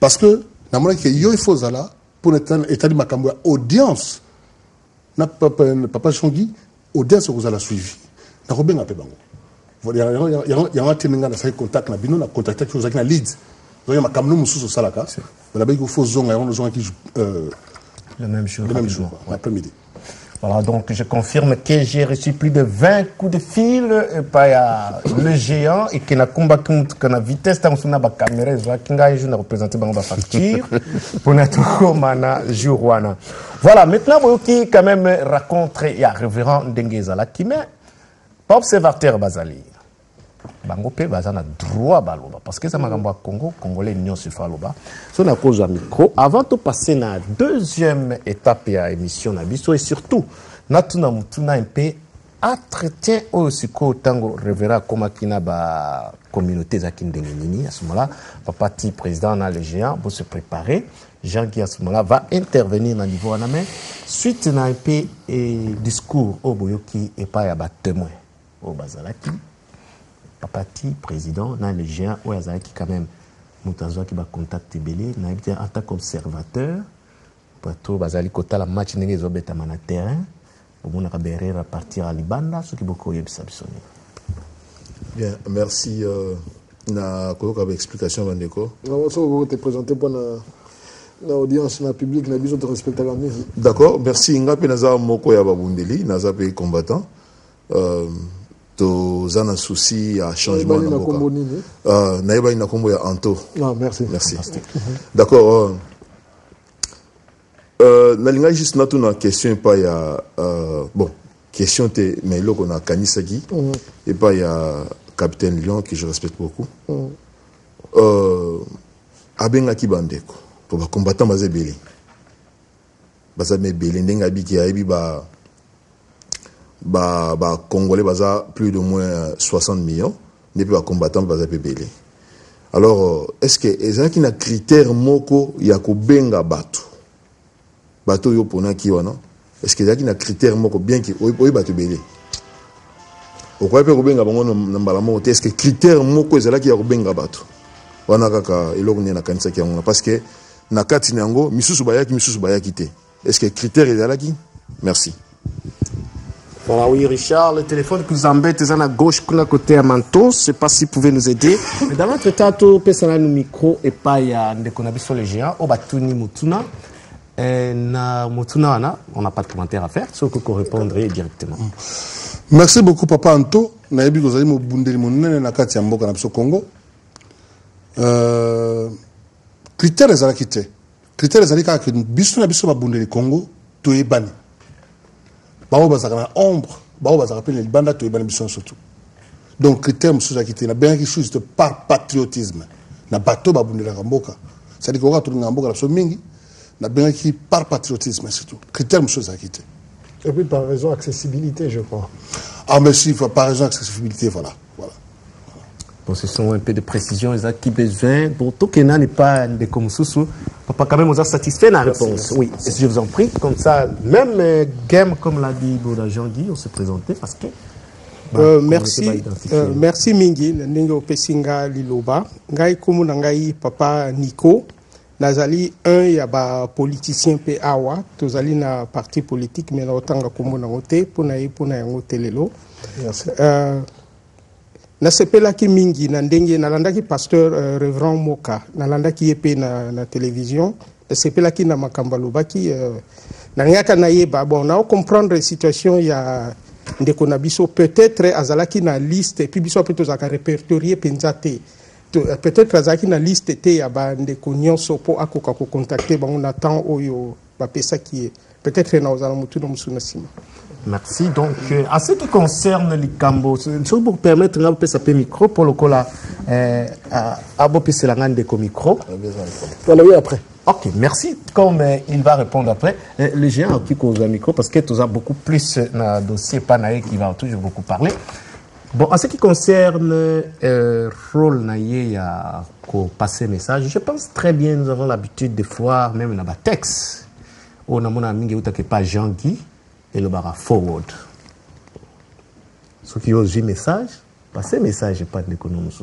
Parce que na mona ki yo il faut zala pour établir makambo audience. Na papa Jean-Guy audience ko zala suivi. Na ko benga pe bango. Voilà, yanga teninga na sai contact na bino na contacter ko zaki na lead. Donc makambo mususu salaka. Voilà bengi ko faut zonga on zonga ki le même jour. L'après-midi. Voilà, donc je confirme que j'ai reçu plus de 20 coups de fil par le géant et qu'il a combattu la vitesse dans son caméra. Il a représenté la facture pour notre mana jourwana. Voilà, maintenant, vous qui quand même raconte, il y a révérend Ndengezala qui met pas observateur Bazali. Bango pe bazana droit baloba parce que ça m'a renvoyé Congo congolais union se fait loba so na cause micro avant de passer na deuxième étape ya émission na biso et surtout na tuna mutuna un peu entretien au siko tango révérend comme kina ba communauté za kindengenini à ce moment-là papa ti président na le géant pour se préparer Jean qui à ce moment-là va intervenir na niveau na mais suite na un peu discours au boyoki et pas ya ba témoin au bazalaki Papati, président, dans le géant, où il y a quand même Moutazoa qui va contacter Belé, en tant qu'observateur, pour Bazali Kota, la match n'est pas obéta na terrain, pour mon abérer à partir à Libanda, ce qui est beaucoup de sabsonné. Bien, merci. Na Koko avec explication, Vandeko. Vous te présenter pour l'audience publique, na besoin de respecter la mise. D'accord, merci. Nga pe naza moko ya babundeli, naza pe combattant. To zana souci à changement na boka. Naïba ina kombo ya Anto. Non, merci. Merci. D'accord. Nalinga juste na tuna question pas ya bon, question te mais loko na Kanisagi et pas ya capitaine Lyon que je respecte beaucoup. Abenga ki bandeko pour ba combattant bazebeli. Bazame beli ndenga biki ya ebi Congolais baza plus de moins 60 millions depuis les combattants baza pebele. Alors est-ce que les gens qui na critère moko ya ko benga bato yo pona ki wana est-ce que les gens qui na critère moko bien ki oyi bato belé okoya pe kobenga bango na mbala moko te est-ce que critère moko ezalaki ya kobenga bato wana kaka eloko nini nakanisaki yango parce que na kati na yango misusu bayaki te est-ce que critère ezalaki merci. Voilà, oui, Richard, le téléphone qui vous embête est à gauche, côté à Manto. Je ne sais pas si vous pouvez nous aider. Mais dans notre temps, tout peut s'en micro et pas il y a des connexions les géants. Au Batuni Mutuna. Na Mutuna, on n'a pas de commentaire à faire, sauf que vous répondrez directement. Merci beaucoup, Papa Anto. Naïbi Gozali Mobundeli Mounene Nakati Amboka Napso Congo. Critères les alakité. Critères les alakité. Biso na biso Mabundeli Congo, tout est banni. Bao bazaka na ombre, bao bazaka pe les banda to ebana biso surtout. Donc critère musuza kité na bien quelque chose de par patriotisme. Na bato babundela mboka. C'est-à-dire qu'on va tourner mboka la so mingi na bien qui par patriotisme surtout. Critère musuza kité. Et puis par raison accessibilité, je crois. Ah mais si par raison accessibilité voilà. Bon, ce sont un peu de précision, ils ont qui besoin. Bon, tout que n'est pas des comme sous. Papa, quand même, on a satisfait la réponse. Oui, je vous en prie. Comme ça, même game, comme l'a dit Boda Jean-Guy, on se présentait parce que. Merci Mingi, Ningo Pesinga Liloba. Ngai Kumu Nangai Papa Nico. Nazali un yaba politicien pe awa. Tozali na parti politique, mais na otanga Kumu Nangote, Puna Yangote Lelo. Merci. Na sepelaki mingi na ndenge nalandaki pasteur Reverend Moka nalandaki yepe na télévision na sepelaki na makambalobaki na ngaka na yeba bon na comprendre situation ya ndeko na biso peut-être azalaki na liste et puis biso peut zaka répertorier penzate peut-être azalaki na liste te ya ba ndeko nyonso po akoka ko contacter bango na temps oyo ba pesa qui peut-être na ozala mutu no musuna sima. Merci. Donc, en ce qui concerne les Cambo, c'est pour permettre de faire un micro pour le coup là, à Bopé Selangan de micro. Voilà, oui, après. Ok, merci. Comme il va répondre après, les gens qui causent un micro, parce que tu as beaucoup plus dans le dossier Panaé qui va toujours beaucoup parler. Bon, en ce qui concerne le rôle naïe à passer message, je pense très bien, nous avons l'habitude de voir même dans le texte, on a mon ami qui n'est pas Jean-Guy. Et le bara forward. Ceux qui osent message, passer message et pas de l'économie.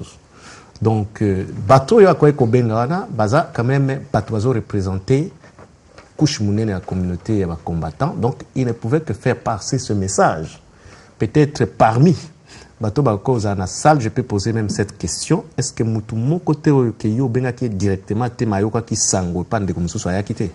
Donc, bateau ya quoi ko bengana, baza quand même bateau représenté couche mounene la communauté et combattants. Donc, il ne pouvait que faire passer ce message. Peut-être parmi bateau bako za na salle, je peux poser même cette question. Est-ce que mutu mon côté que yo bengaki directement te mayoka ki sango pas de comme ça ya quitté?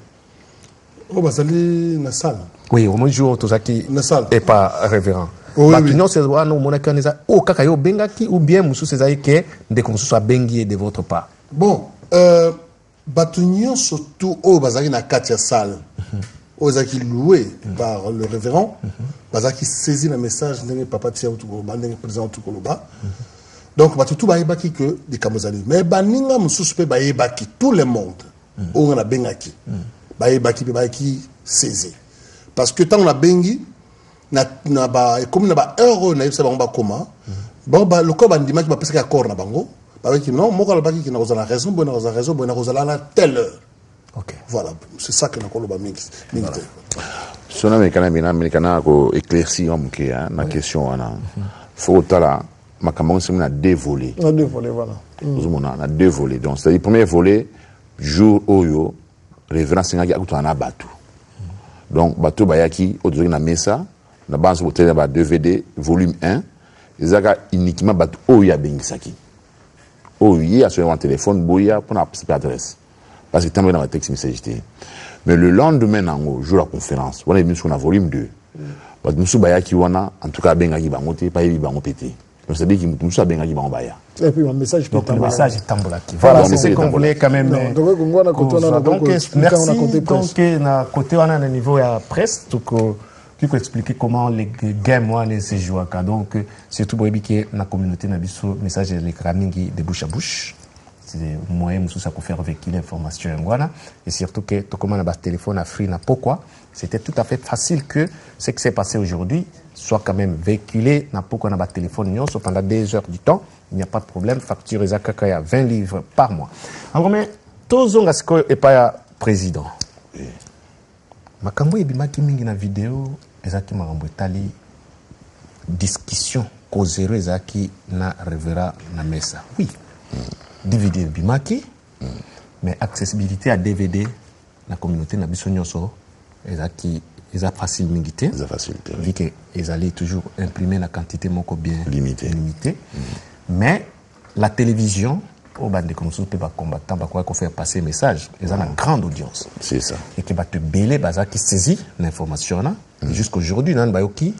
Oh bah sali na salle. Oui, au moins jour tout ça qui est pas révérend. Oui, oui. Non, c'est non mon kanisa o kakayo bengaki ou bien musu c'est ça que de comme soit bengi de votre part. Bon, batunyo surtout au bazaki na katia salle. Aux aki loué par le révérend, bazaki saisit le message de papa tia tout ko bandé président tout ko ba. Donc batutu ba yebaki que des kamozali. Mais baninga musu pe ba yebaki tout le monde. On a bengaki. Ba yebaki pe ba ki saisi. Parce que tant on a bengi na ba comme na ba euro na yebsa ba koma bon ba le ko bandima ki ba pesa ka corps na bango ba ki non moko la baki ki na kozala raison bonne raison bonne kozala na telle heure. OK, voilà, c'est ça que na koloba mingi mingi. Sona mekana ko éclaircir en que na question ana faut tala makambo c'est na deux volets. Na deux volets voilà. Na deux volets. Donc c'est le premier volet jour oyo révérence ngaki akutana batu. Donc, bateau bayaki, au na mesa, na base hôtel ba DVD, volume 1, ils ont uniquement bateau oya bengisaki. Oya sur un téléphone, boya, pour la adresse. Parce que tant dans la texte message. Mais le lendemain, on joue la conférence. On est venu sur la volume 2. Parce que nous bayaki wana, en tout cas, bengaki bangote, pas yebi bangopeté. Donc, c'est-à-dire que nous sommes bengaki bangobaya. Et puis, un message donc, le message est tambolaki. Voilà, c'est ce qu'on voulait quand même. Donc, merci. Donc, na côté on a un niveau à presse, qui peut expliquer comment les games se jouent. Donc, surtout pour que la communauté n'a pas message de de bouche à bouche. C'est un moyen pour faire véhiculer l'information. Et surtout que tout comme on a un téléphone à free, pourquoi c'était tout à fait facile que ce qui s'est passé aujourd'hui soit quand même véhiculé. Pourquoi on a un téléphone pendant 2 heures du temps. Il n'y a pas de problème. Facture Ezakakaya 20 livres par mois. Alors, mais tous les gens et pas président. Makambo et bimaki mingi na vidéo, Ezaki Marambo Tali discussion causerie ezaki na revera na mesa. Oui. DVD bimaki. Mais accessibilité à DVD la communauté na biso nyonso ezaki eza facile mingité. Eza facilité. Vu que ils allaient toujours imprimer la quantité moko bien limitée. Mais la télévision au bande comme ça peut pas combattant ba quoi faire passer message, ils ont une grande audience. C'est ça. Et que ba te belé baza qui saisit l'information là jusqu'aujourd'hui nan ba yoki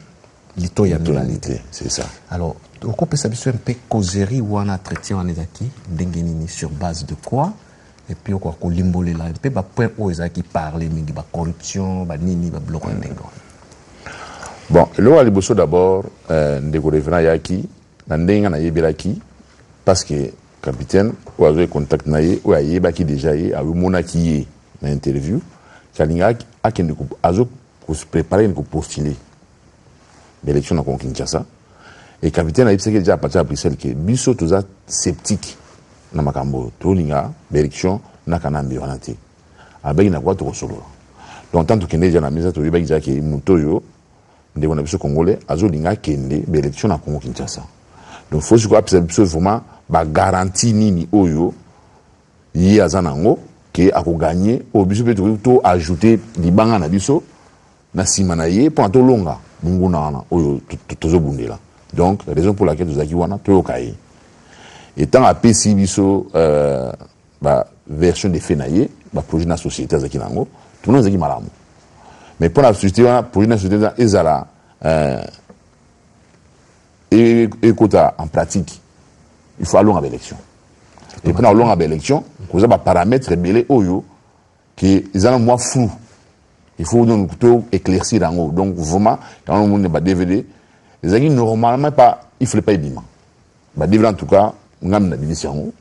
lito ya milalité. C'est ça. Alors on peut s'habituer un peu causerie ou on a traité en ezaki dengenini sur base de quoi? Et puis quoi ko limbolé là un peu ba point où ezaki parler mingi ba corruption ba nini ba bloc ndengo. Bon, le wa liboso d'abord ndeko revena yaki na ndenga na yebelaki parce que capitaine ou avait contact naie ou ayeba ki déjà y a eu mona qui na interview kalinga akende ko azo ko se préparer ko postuler l'élection na Kinshasa et capitaine a dit que déjà à partir de Bruxelles que biso toza sceptique na makambo to linga l'élection na kanambi wana te abeki na kwa to solo donc tant que déjà na mesa to yeba déjà que mutoyo ndeko na biso congolais azo linga kende l'élection na Kinshasa donc faut que biso vraiment ba garantie nini oyo yi azanango ke akogagner o biso pe to ajouter libanga na biso na sima na ye pour to longa munguna wana oyo tozo bundela donc la raison pour laquelle tozaki wana to kai étant apesi biso ba version de fait na ye ba projet na société azaki nango tout nous zaki malamu mais pour la société wana projet na société ezala et kota en pratique il faut aller à l'élection. Et pendant aller à l'élection, vous avez des paramètres rebellés qui sont moins flous. Il faut donc éclaircir en haut. Donc vraiment, quand on a des DVD, les amis normalement pas, il ne faut pas y bima. Les DVD en tout cas, on a une division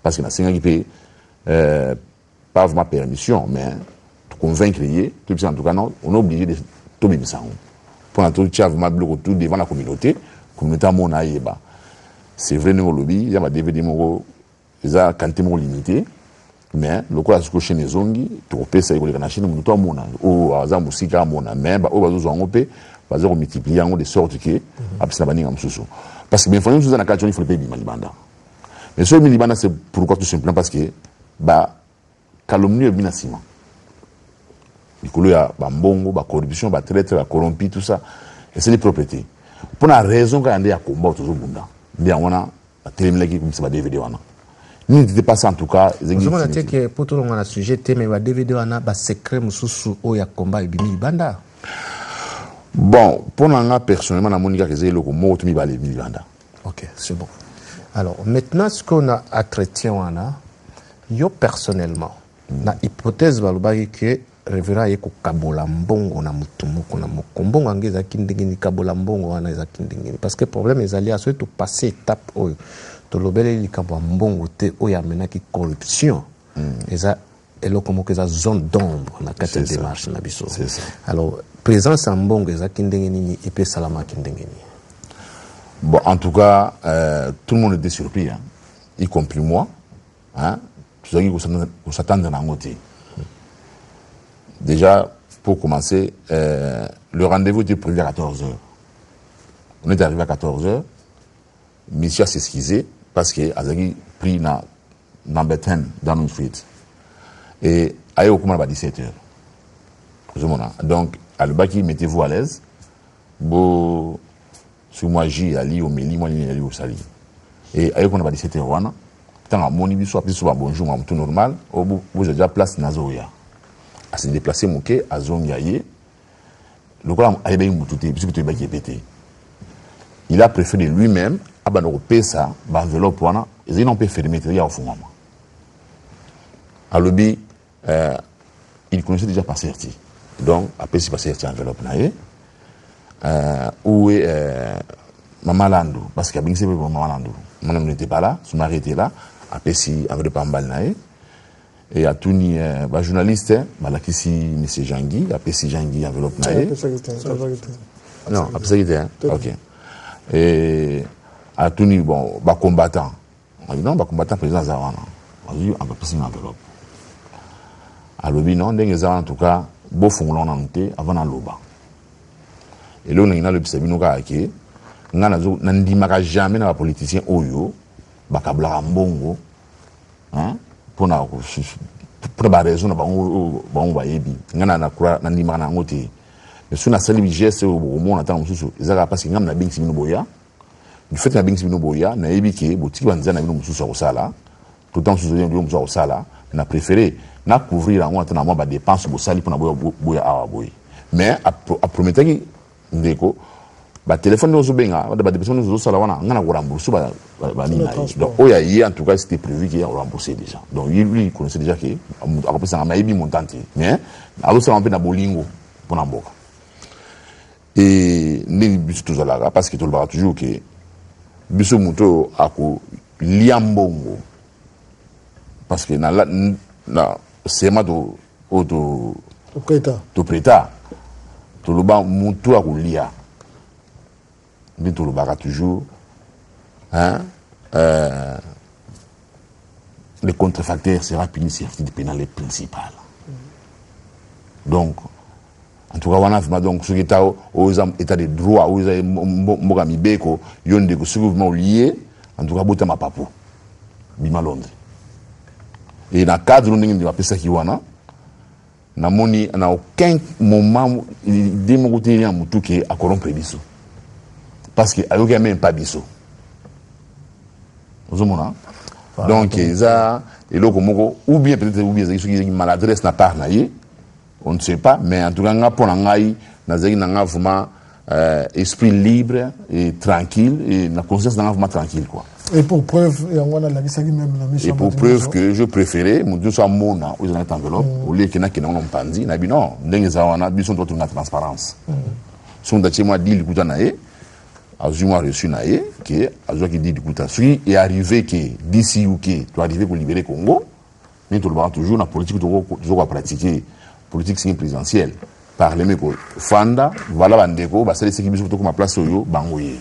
parce que c'est un qui peut pas vraiment permission, mais pour convaincre les tout ça en tout cas non, on est obligé de tout bima ça. Pour un tout vraiment bloqué tout devant la communauté à mon aïeba. C'est vrai nous lobby il y a des DVD moko eza quantité moko limitée mais lokola siko chez nezongi to pesa iko na chine muto amona o aza musika amona mais ba o bazo zongo pe bazo multiplier ngo de sorte que absina baninga msusu parce que bien fondé nous na kati il faut le payer malibanda mais ce milibanda c'est pourquoi tout simplement parce que ba calomnie bina sima likolo ya ba mbongo ba corruption ba traître ba corrompu tout ça et c'est les propriétés pour la raison quand ande ya combat toujours bunda bien on a téléméléki comme ça va DVD wana nous n'était pas ça en tout cas je me dis que pour tout le monde a sujet mais va DVD wana ba secret mususu o ya combat ibimi banda bon pour nga personnellement na monika que c'est le mo to mi ba le banda. OK, c'est bon. Alors maintenant ce qu'on a à traiter wana yo personnellement na hypothèse balobaki que revera yeko kabola mbongo na mutumoko na mokombongo angeza kindingini kabola mbongo wana eza kindingini parce que problème ezali à ce tout passer étape oyo to lobele likabo mbongo te oyo amenaki corruption eza eloko moko eza zone d'ombre na kati démarche na biso. Alors présence en mbongo eza kindingini et peut salama kindingini. Bon en tout cas tout le monde était surpris hein, y compris moi hein tout ça qui s'attendre na ngote. Déjà, pour commencer, le rendez-vous était prévu à 14h. On est arrivé à 14h. Monsieur s'est excusé parce qu'il a pris dans une fuite. Et aïe au à 17h. Donc, à le baki, mettez-vous à l'aise. Bon, sur moi, j'ai allé au Méli, moi, j'ai allé au Sali. Et aïe au à 17h, tant à mon soit plus souvent bonjour, tout normal, vous avez déjà place Nazoya. À se déplacer moké à Zongaye le quoi aïe mututé puisque tu es pété il a préféré lui-même abandonner pesa ba enveloppe wana ils n'ont pas fait de matériel au fond à lobby il connaissait déjà pas sorti donc après c'est pas sorti enveloppe naé où est maman Landou parce qu'il y a bien c'est maman Landou mon n'était pas là son mari était là après si enveloppe en balle naé et à tout ni journaliste là qui si monsieur Jangui après si Jangui enveloppe naé non après ça OK et à tout ni bon combattant non combattant président Zawana on dit on peut passer une enveloppe à lobby non ndenge en tout cas beau fond l'on en avant dans loba et là on a le bisabino ka ke ngana nandimaka jamais na ba politicien oyo bakabla mbongo hein pour ba raison na bango bayebi ngana na kura nandimaka na ngote mais sous na sali geste au mona tant mususu ezaka parce que ngam na bingsi bino boya du fait na bingsi bino boya na yebi ke botiki banza na bino mususu ko sala tout temps mususu bino mususu ko sala na préféré na couvrir en ngota na moi ba dépense bo sali pour na boya awa boy mais a prometaki ndeko ba téléphone no benga ba dépense no sala wana ngana ko rembourser ba nina donc oya yi en tout cas c'était prévu qu'il y a remboursé déjà donc lui connaissait déjà que a repris ça na yebi montante mais alors ça on peut na bolingo pour na mboka. Et les bus tous à la parce que tout le monde toujours que bus moto a ko liambongo parce que na c'est ma to preta tout le monde moto a ko lia mais tout le monde toujours hein les contrefacteurs sera puni sur l'activité pénale principale donc en tout cas wana vraiment donc ce qui est aux état de droit aux mboga mibeko yonde ko souvent lié en tout cas bota mapapo bima Londres et na cadre ndenge ndi bapesa ki wana na moni na aucun moment démocratie ya mutuke a corrompre biso parce que ayoka même pas biso ozomona donc ça et loko moko ou bien peut-être ou bien ce qui maladresse na part na ye on ne sait pas, mais en tout cas, vraiment esprit libre et tranquille, et la conscience d'un vraiment tranquille, quoi. Et pour preuve, que je préférais, mon Dieu soit mon nom, où ils ont une enveloppe, au lieu qu'il y en a qui n'ont pas dit, non, ils sont toute la transparence. Son d'acheter moi dit, l'écoute naïe, moi reçu naïe, qui dit, l'écoute, celui est arrivé que d'ici ou qui, tu arrivé pour libérer Congo, mais tout le monde toujours, la politique, toujours à pratiquer. Politique signe présidentielle par les mecs Fanda voilà bandeko ba c'est qui biso comme place yo bangoye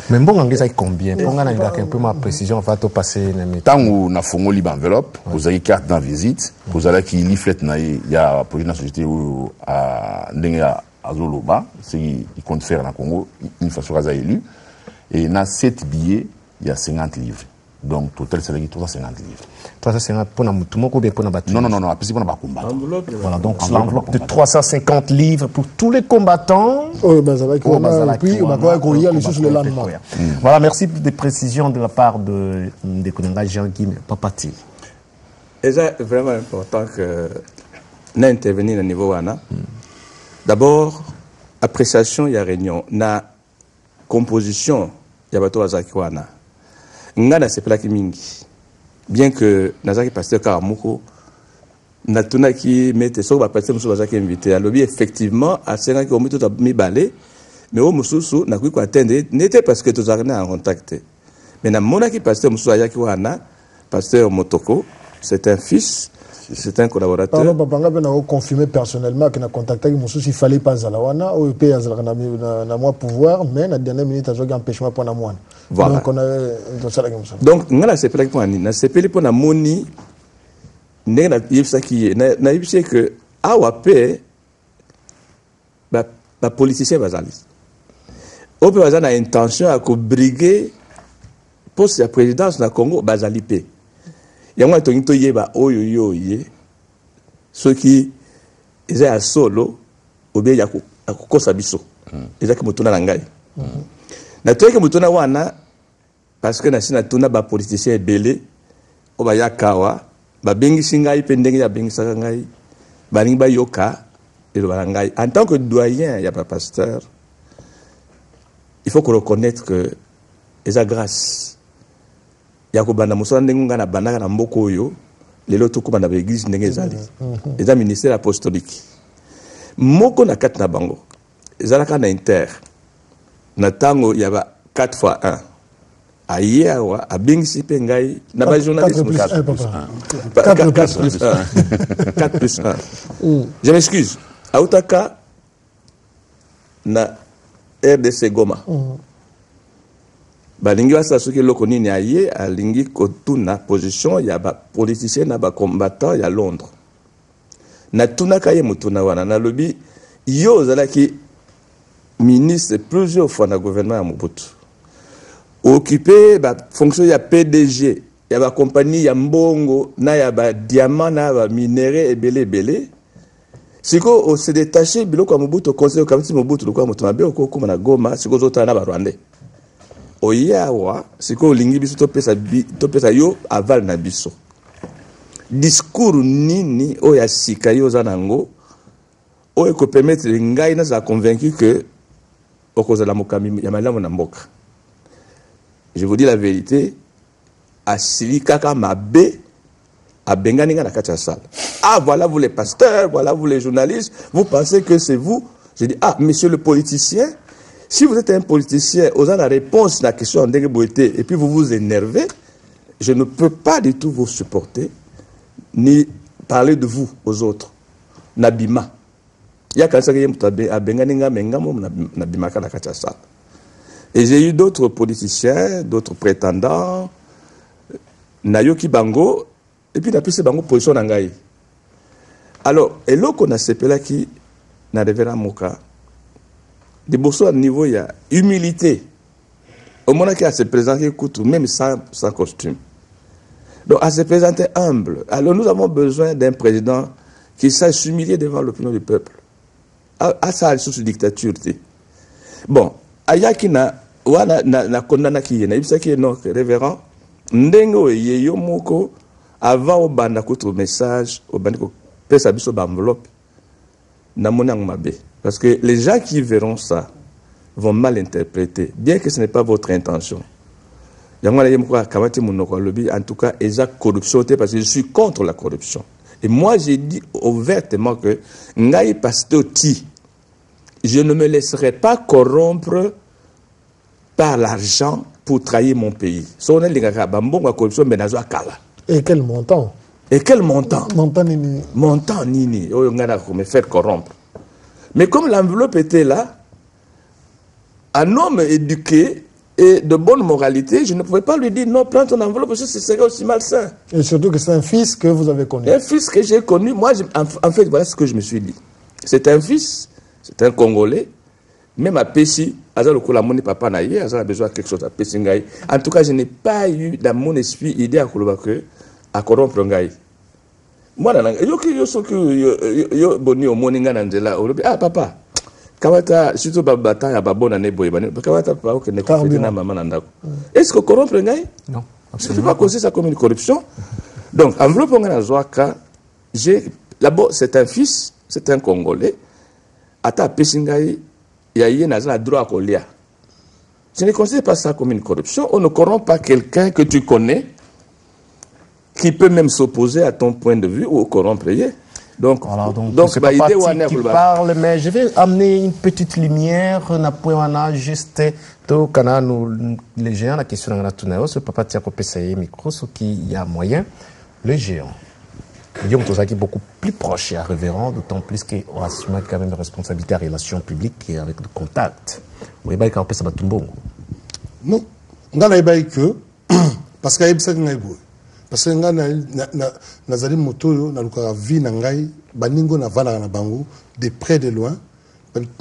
mais bon angeza combien pour ngana ndaka un peu ma précision va to passer na tango na fongo liba enveloppe vous avez carte dans visite vous allez qui leaflet na ya pour une société ou à ndenga azoloba c'est il compte faire na Congo une fois soit élu et na 7 billets il y a 50 livres. Donc, total, c'est 350 livres. 350 pour la moutoumoko ou bien pour la battue? Non, c'est pour la combat. Voilà, donc l'enveloppe de 350 livres pour tous les combattants. Oui, puis, on va courir les choses le lendemain. Voilà, merci des précisions de la part de Konanga Jean-Guy Papati. Et c'est vraiment important que nous intervenir au niveau WANA. D'abord, appréciation, il y a réunion. Na composition, il y a bateau Azaki WANA. Ngana c'est plaki mingi bien que nazaki pasteur Karamoko natuna ki mette so ba pasteur musu bazaki invité à lobby effectivement à senga ki omuto ta mi balé mais au mususu na ko atteindre n'était parce que tous en contact mais na mona ki pasteur musu ayaki wana pasteur Motoko c'est un fils c'est un collaborateur. Alors papa nga na confirmer personnellement que na contacté mususu il fallait pas zalawana ou pe azala na moi pouvoir mais na dernière minute azoki empêchement pour na moi. Voilà. Donc, ngala sepeli pour ani, na sepeli pour na moni, ne na yebisa ki na yebisa que awape ba politicien bazali. Ope bazali na intention à ko briguer poste la présidence na Congo bazali pe. Yango to ngito yeba oyo yo ye ceux qui eza ya solo obe ya ko kosa biso. Eza ki mutuna na ngai. Na toyeke mutuna wana parce que na sina tuna ba politicien belé o ba yakawa ba bengi singai pendenge ya bengi saka ngai ba ringi ba yoka et ba ngai en tant que doyen ya pas pasteur il faut qu'on reconnaisse que eza grâce ya ko banda musala ndengu ngana bandaka na mboko yo lelo to ko banda ba église ndenge ezali eza ministère apostolique moko na kat na bango ezalaka na inter na tango ya ba 4 fois 1 ayewa abingisi pe ngai na ba journaliste 4 plus 1 je m'excuse autaka na RDC Goma balingi wasa soki loko nini aye alingi kotuna position ya ba politicien na ba combattant ya Londres na tunaka ye mutuna wana na lobi yo zalaki ministre plusieurs fois dans le gouvernement à Mobutu. Occupé la fonction de PDG, il y a la compagnie Mbongo, il y a des diamants, il y a des minéraux et belé. Si on s'est détaché, il y a Mobutu, conseil de Mobutu, il y a Mobutu, il y a Goma, si on a des Rwandais. Oyawa, si on a des gens qui aval na biso. Discours nini, oya sika yo zanango, oya ko permettre ngai na za convaincu que okozala mokami ya malamu na mboka. Je vous dis la vérité, à Silikaka Mabe, à Benganinga na kati ya salle. Ah, voilà vous les pasteurs, voilà vous les journalistes, vous pensez que c'est vous. Je dis, ah, monsieur le politicien, si vous êtes un politicien, osant la réponse à la question en Ndenge-Boité, et puis vous vous énervez, je ne peux pas du tout vous supporter, ni parler de vous aux autres. Nabima. Il y a quelqu'un qui a Benganinga, Mengamo, Nabima na kati ya salle. Et j'ai eu d'autres politiciens, d'autres prétendants, Nayoki Bango, et puis Napisi Bango position Nangaï. Alors, et là qu'on a sepelé qui n'a révéré Moka, des bourseaux à niveau, il y a humilité. Au moment qu'il a se présenter, même sans costume. Donc, à se présenter humble. Alors, nous avons besoin d'un président qui sache s'humilier devant l'opinion du peuple. À ça, sous dictature. Bon, ayaki na kondana ki yena ibisa ki no révérend ndengo yeyo moko avant au banda koto message au banda ko pesa biso ba enveloppe na monang mabe parce que les gens qui verront ça vont mal interpréter bien que ce n'est pas votre intention. Yango na yemko kamati munoko lobi en tout cas exact corruption parce que je suis contre la corruption. Et moi j'ai dit ouvertement que ngai pastoti je ne me laisserai pas corrompre par l'argent pour trahir mon pays. Et quel montant? Et quel montant? Montant nini. Montant nini. Me faire corrompre. Mais comme l'enveloppe était là, un homme éduqué et de bonne moralité, je ne pouvais pas lui dire non, prends ton enveloppe parce que ce serait aussi malsain. Et surtout que c'est un fils que vous avez connu. Un fils que j'ai connu. Moi, en fait, voilà ce que je me suis dit. C'est un fils, c'est un Congolais. Même à Pessi, mon papa n'a besoin de quelque chose à Pessi. En tout cas, je n'ai pas eu dans mon esprit l'idée à corrompre Ngaï. Moi, ah papa, surtout Babata, à Babon, est-ce que corrompre Ngaï? Non. Je ne peux pas considérer ça comme une corruption. Donc, enveloppe d'abord, c'est un fils, c'est un Congolais. Ata Pessi Ngaï. Il y a un droit à coller. Je ne considère pas ça comme une corruption. On ne corrompt pas quelqu'un que tu connais, qui peut même s'opposer à ton point de vue ou corrompre. Donc, voilà, donc c'est pas qui parle, mais je vais amener une petite lumière. Juste les géants, la question de la ce papa tient à passer micro, ce qui y a moyen, le géant. Guillaume Tozaki beaucoup plus proche et à révérend, d'autant plus qu'on assume quand même une responsabilité en relations publiques et avec le contact. Vous voyez qu'on peut se battre non, on a que parce qu'il y a des gens parce que nazali moto na luka vie na ngai baningo na vana na bango de près de loin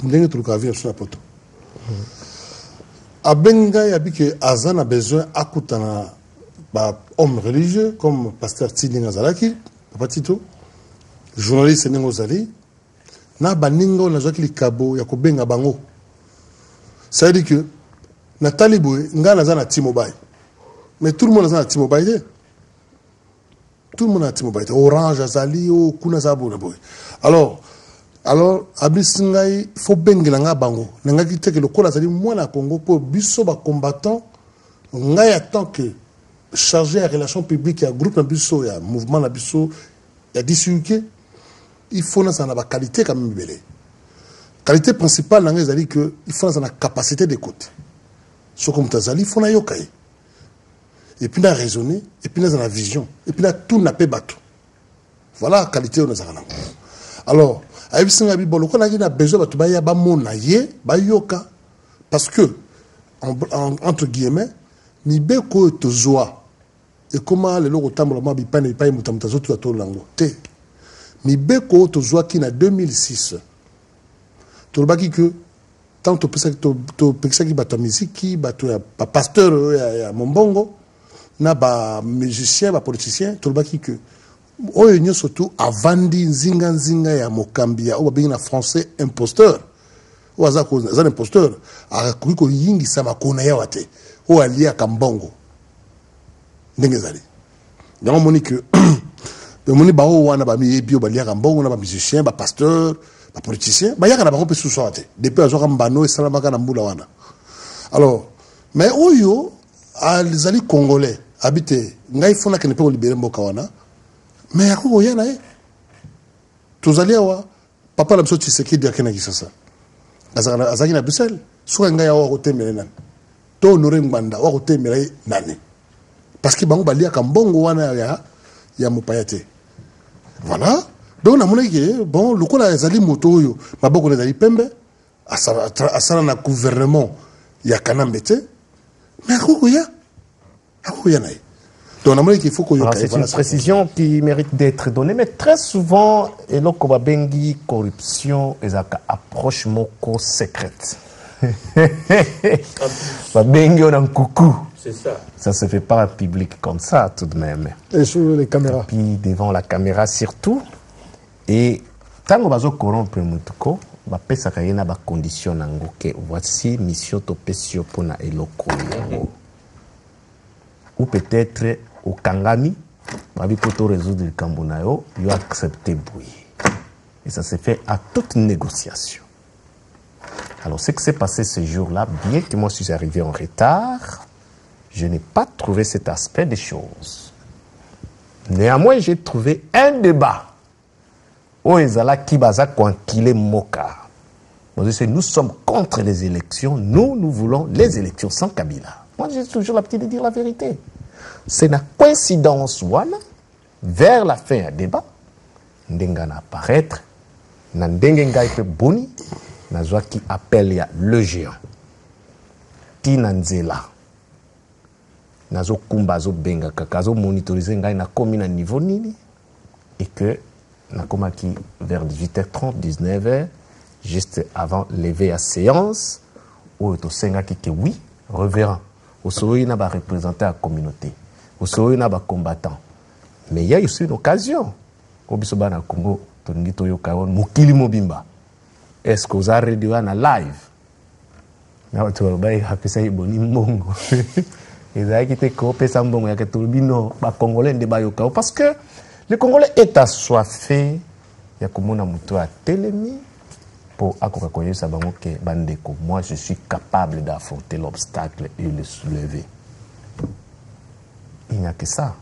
ndenge to luka vie sur la poto. Abenga yabike azana besoin akutana ba homme religieux comme pasteur Tili Ngazalaki Papa Tito, journaliste Nengozali, na baningo na zaki likabo ya kobenga bango. Ça veut dire que Nathalie Boy, nga na zana T-Mobile. Mais tout le monde a zana T-Mobile. Tout le monde a T-Mobile. Orange, Azali, o kuna zabo boy. Alors, abisingai faut benga nga bango. Nga kite que le kola zali mwana Congo pour biso ba combattant. Nga ya tant que chargé à relations publiques, il y a un groupe il y a un mouvement, il y a dissuqué. Il faut une qualité quand même. La qualité principale, c'est qu'il faut une capacité d'écoute. Ce comme il faut une yokai. Et puis, il a raisonné, et puis, il a une vision, et puis, il a tout n'a pas battu. Voilà la qualité de nous. Alors, il a besoin de yoka. Parce que, entre guillemets, ni beko tozoa et comment le logo tambola ma bipane bipai mutamutazo tu ato lango te mi beko tozoa qui na 2006 tolbaki que tant to pesa ki bato musique bato ya pasteur ya mombongo na ba musicien ba politicien to baki que oyo nyo surtout avandi nzinga ya mokambia o ba na français imposteur o aza ko za imposteur a ko yingi sama kona ya wate o alia kambongo ndenge zali donc moni que moni ba o wana ba mi bio ba lia kambongo na ba musicien ba pasteur ba politicien ba yaka na ba ko pe sous-sorte depuis azo kambano et salama kana mbula wana alors mais oyo alizali congolais habité ngai fona que ne peut libérer mboka wana mais ako yana tozali awa papa la msoti Tshisekedi akena kisasa azaki na Bruxelles soka ngai awa kotemela nani to honorer nganda wa kotemela nani parce que bango balia kambongo wana ya mopayate voilà donc na mona ke bon lokola ezali moto oyo maboko ezali pembe asala na gouvernement ya kanambete mais ako ya nae. C'est une précision qui mérite d'être donnée, mais très souvent, et donc, bengi corruption et approche moko secrète. Bengi on a un coucou. C'est ça. Ça se fait pas en public comme ça, tout de même. Et sur les caméras. Et puis devant la caméra surtout. Et tant qu'on va corrompre mutuko, va pesa kayena ba condition nango que voici mission to pesio pona eloko. Ou peut-être au Kangami, pour résoudre le Cambonayo, il a accepté Bouye. Et ça s'est fait à toute négociation. Alors, ce qui s'est passé ce jour-là, bien que moi je suis arrivé en retard, je n'ai pas trouvé cet aspect des choses. Néanmoins, j'ai trouvé un débat. Oezala Kibaza Kwankile Moka. Nous sommes contre les élections, nous voulons les élections sans Kabila. Moi, j'ai toujours l'habitude de dire la vérité. C'est une coïncidence, voilà, vers la fin du débat, Ndengana apparaître, Nandengenga ipe boni, Nazwa qui appelle le géant. Tinanzela. Nazo kumbazo benga kakazo monitoriser ngai na komi na niveau nini, et que na komaki vers 18h30, 19h, juste avant lever à séance, où to senga ki que oui, révérend. Osoyi n'a pas représenté la communauté. Osoyi n'a pas combattant. Mais il y a aussi une occasion. Obisoba na Congo, Tongi Toyokaon, Mukili Mobimba. Est-ce que vous avez réduit en live? Mais tu vas bien appeler ça boni mbongo. Ils ont quitté Kopé Sambongo, il y a que tout le bino, les Congolais ne bayokao. Parce que le Congolais est assoiffé. Il y a comme on a moutou à télémi. Pour accompagner ça, bandeko, moi je suis capable d'affronter l'obstacle et le soulever. Il n'y a que ça.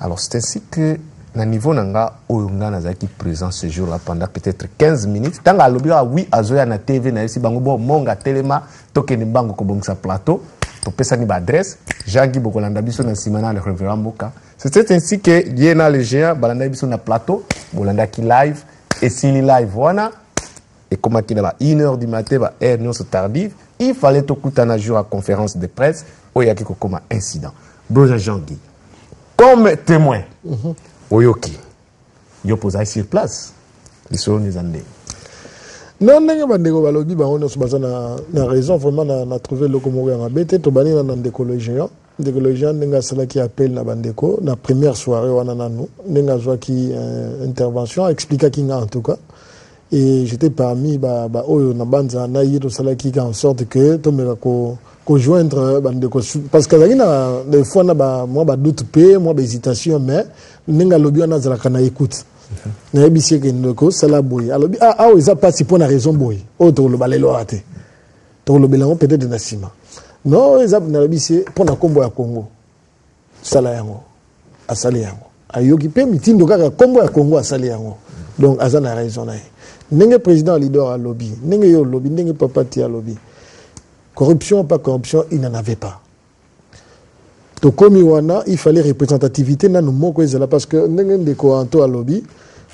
Alors c'est ainsi que, na niveau nanga, oyonga nazaki présent ce jour-là pendant peut-être 15 minutes. Tant que l'objet a oui, azoya na TV, na yesi bango bon, monga telema, toke ni bango kobongsa plateau, to pesa ni ba adresse, jangi bokolanda biso na simana le révérend Moka. C'est ainsi que, yena le géant, balanda biso na plateau, bolanda ki live, et si li live, voilà. Et comme il y a 1h du matin, heure non tardive, il fallait tout un jour à conférence de presse où il y a quelque comme incident. Broja Jean-Guy, comme témoin, Oyoki, il posé sur place. Ils sont les Andés. Non, on a raison, vraiment, on a trouvé le Comoré en abété, on a un décologien. Décologien, on a cela qui appelle la bandeko. La première soirée, on a une intervention, expliquer qui en tout cas. Et j'étais parmi oyo na banza na yiro salaki en sorte que tomela ko joindre bandeko parce que na des fois na moi doute pe moi hésitation mais ninga lobi na zala kana écoute na ebisi ke ndeko sala boy alobi ils a pas pour na raison boy autre le balelo até to le bilango peut-être na sima non ils a na ebisi pour na kombo ya Congo sala yango asali yango ayoki pe mitindo kaka kombo ya Congo asali yango donc azana raison na N'est président leader à lobby, n'est lobby, n'est pas parti à lobby. Corruption, pas corruption, il n'en avait pas. Donc comme il fallait représentativité dans nos mots parce que n'est des coanto à lobby,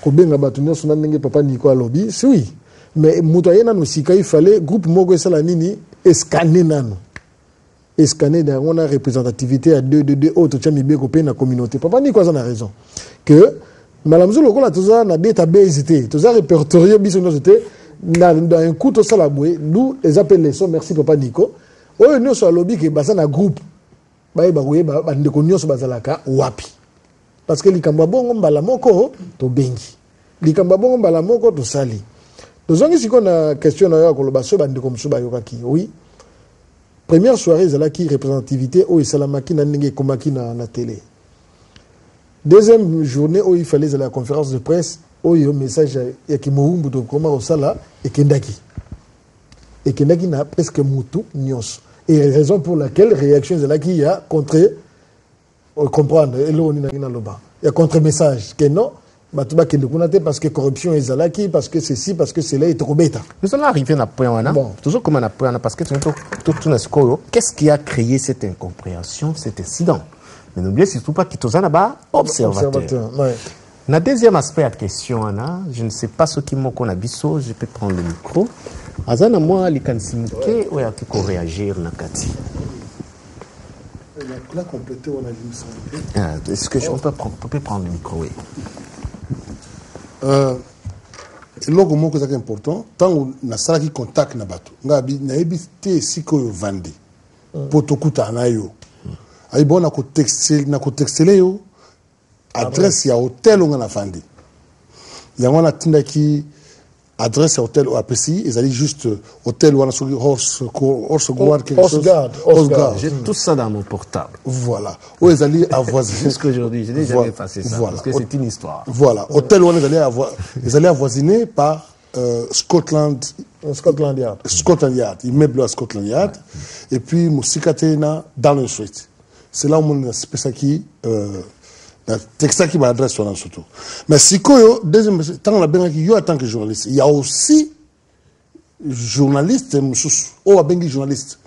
comme bien abattu son n'est pas ni quoi à lobby, oui. Mais moutoyen dans nos sika il fallait groupe mogo salanini scanner nano. Scanner dans on a représentativité à deux autres tchami bien copé na communauté. Papa ni quoi ça a raison. Que Madame Zolo, quand tu as un database, tu as répertorié, dans un coup to sala boye nous les appelle les sons merci papa Nico oyo nyonso alobi ke baza na groupe ba koyeba bandeko nyonso bazalaka wapi parce que likambo bongo mbala moko to bengi likambo bongo mbala moko to sali tozongi siko na question na yo koloba so bandeko mso bayokaki oui première soirée ezalaki représentativité oyo esalamaki na ndenge ekomaki na télé deuxième journée où il fallait la conférence de presse où il y a un message ya kimoumbu to koma osala ekendaki na presque mutu nyos et raison pour laquelle réaction ezalaki ya contre comprendre elo ni na loba ya contre message que non batuba kende kuna te parce que corruption ezalaki parce que ceci parce que cela est trop bêta. Nous allons arriver à point wana toujours comme on a point parce que tout na sikoyo qu'est-ce qui a créé cette incompréhension cet incident. Mais n'oubliez surtout pas qu'il y a un observateur. Ouais. Le deuxième aspect de la question, je ne sais pas ce qui m'a dit, je peux prendre le micro. Azana moi, les kansimke, ou est-ce qu'il faut réagir na kati? La compléter, on a dit est-ce que on peut prendre le micro, oui. Logo moko c'est important. Tant on a ça qui contact na bato, ngabi na ebité siko yo vande. Potokuta na yo. Ayi bon na ko textile yo adresse ya hôtel on a fandi yango na tinda ki adresse ya hôtel APC ezali juste hôtel wana so horse guard quelque chose guard j'ai tout ça dans mon portable voilà ou ezali avoisiné jusqu'aujourd'hui je n'ai jamais effacé ça voilà. Parce que c'est une histoire voilà hôtel wana ezali avoisiné par Scotland Yard immeuble à Scotland Yard et puis Musikatena dans le suite. C'est là où on a fait ça qui texte qui m'adresse sur surtout. Mais si deuxième tant la bien qui en tant que journaliste, il y a aussi journaliste ou a bengi journaliste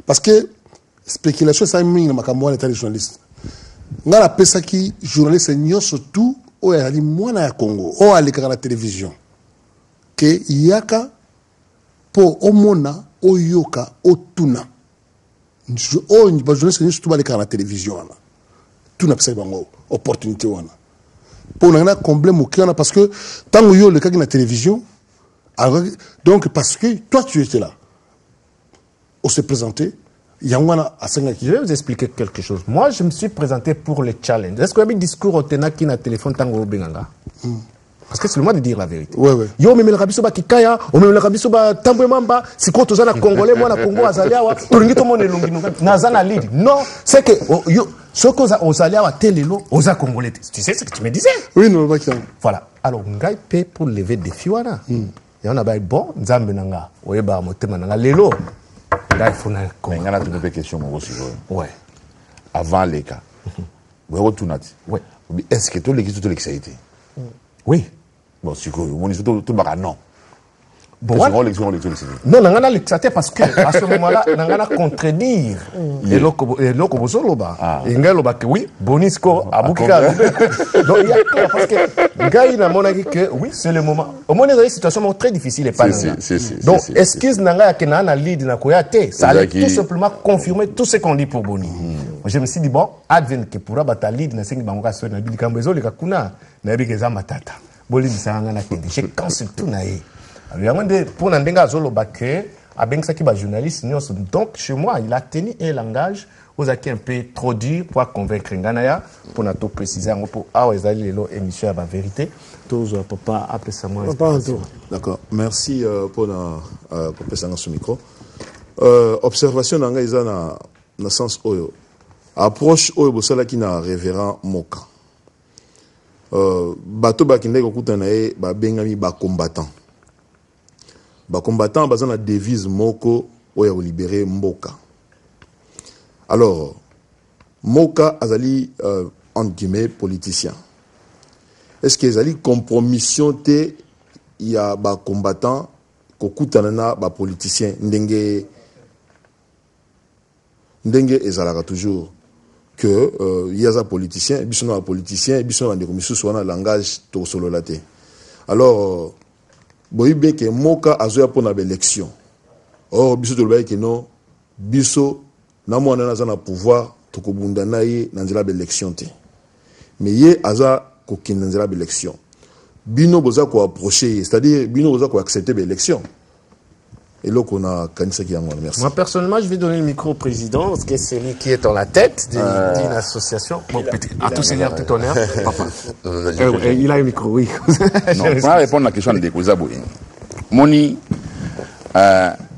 parce que spéculation ça mine na makambo na tali journaliste. Ngala pesa qui journaliste nyo surtout o ya li mwana ya Congo o alika na télévision que yaka po omona oyoka otuna oh ni ba journaliste ni surtout baleka na télévision wana tout na pesa bango opportunité wana pour na combler mon cœur parce que tant yo le cas na télévision donc parce que toi tu étais là on s'est présenté yangwana à 5 je vais vous expliquer quelque chose moi je me suis présenté pour le challenge est-ce que y a un discours au tena qui na téléphone tango benganga parce que c'est le moment de dire la vérité. Ouais, ouais. Yo memela kabiso ba kikaya, o memela kabiso ba tambwe mamba, siko tozana congolais moi na Congo azaliawa, tolingi to mone longi na zana lead. Non, c'est que yo soko ozaliawa telelo, oza congolais. Tu sais ce que tu me disais? Oui, non, pas ça. Voilà. Alors ngai pe pour lever défi wana. Ya na ba bon, nzambe nanga, oyeba motema nanga lelo. Ngai funa ko. Mais ngana tu me pose question mon aussi. Ouais. Avant les cas. Ouais, retournati. Ouais. Est-ce que tout l'équipe tout l'excité? Oui. Bon, c'est quoi? On dit tout baka non. Bon, non, nangana l'excité parce que à ce moment-là, nangana contredire et loko bozoloba. Et ngai loba que oui, Bonisco abukika. Donc il y a clair parce que ngai na monaki que oui, c'est le moment. Au moins dans une situation très difficile et pas donc excuse nanga que na lead na koyate, ça allait tout simplement confirmer tout ce qu'on dit pour Boni. Je me suis dit bon, advent que pourra bata lead na sengi bangoka so na bilikambo ezoli kakuna na bikeza matata. Boli bisanga na kende. Je pense tout na ye. Alors, pour Nandenga Zoloba, journaliste, donc chez moi, il a tenu un langage aux acquis un peu trop dur pour convaincre Nganaya, pour nous préciser pour émission à la vérité. Tous papa appelle ça moi. D'accord. Merci pour la compétence sur micro. Observation Nanga isa na sens oyo. Approche oyo bosala ki na révérend Moka. Bato bakinde ko kutana e ba bengami ba combattant. Ba combattant bazan la devise moko oya libérer mboka. Alors Moka azali entre guillemets politicien. Est-ce que azali compromission te ya ba combattant ko kutana na ba politicien ndenge ezalaka toujours que yaza politicien biso na politicien biso na ndeko misusu wana langage to solo laté. Alors boyibe ke Moka azoya pona l'élection. Or biso to loba ke non biso na mwana na za na pouvoir to kobunda na ye na nzela l'élection te. Mais ye aza ko kinda nzela l'élection. bino boza ko approcher, c'est-à-dire bino boza ko accepter l'élection. Et là qu'on a Kanisa qui a merci. Moi personnellement, je vais donner le micro au président parce que c'est lui qui est en la tête d'une association. Bon, à tout seigneur, tout honneur. Papa. Il a le micro, oui. Non, pour répondre à la question de Kozabou. Moni,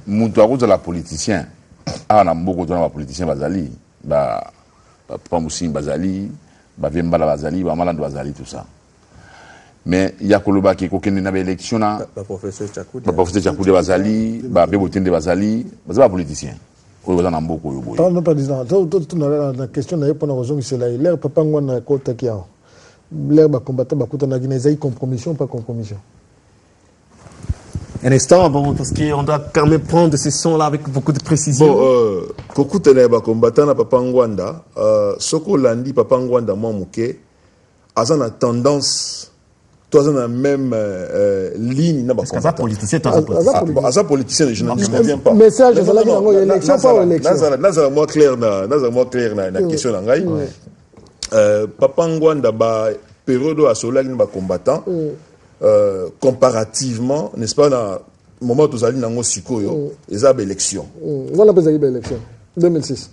Moutouarou de la politicien, ah, na mboko de la politicien Bazali, Papa Moussin Bazali, Vembala Bazali, Malando Bazali, tout ça. Mais il y a Koloba qui est une élection, le professeur Tchakoudi Bazali, Bébotine de Bazali, c'est pas politicien. Pardon, président, la question n'a pas raison, c'est là. L'air papa ngwana kota kia. L'air ba combattant ba kota na Guinée, c'est compromission pas compromission. Un instant, bon, parce qu'on doit quand même prendre ces sons-là avec beaucoup de précision. Bon, Koku tene ba combattant na papa ngwanda, soko landi papa ngwanda mo muke, azana tendance. Toi, on a même ligne. Parce que ça politicien, ça politicien, je n'en conviens pas. Message, c'est là qu'il y a élection, pas élection. Nazara moi clair na question nangai. Papa Ngwanda ba période à Solagin ba combattant comparativement, n'est-ce pas, dans le moment où nous allons dans Sikoyo, ils ont élection. Voilà pas élection 2006.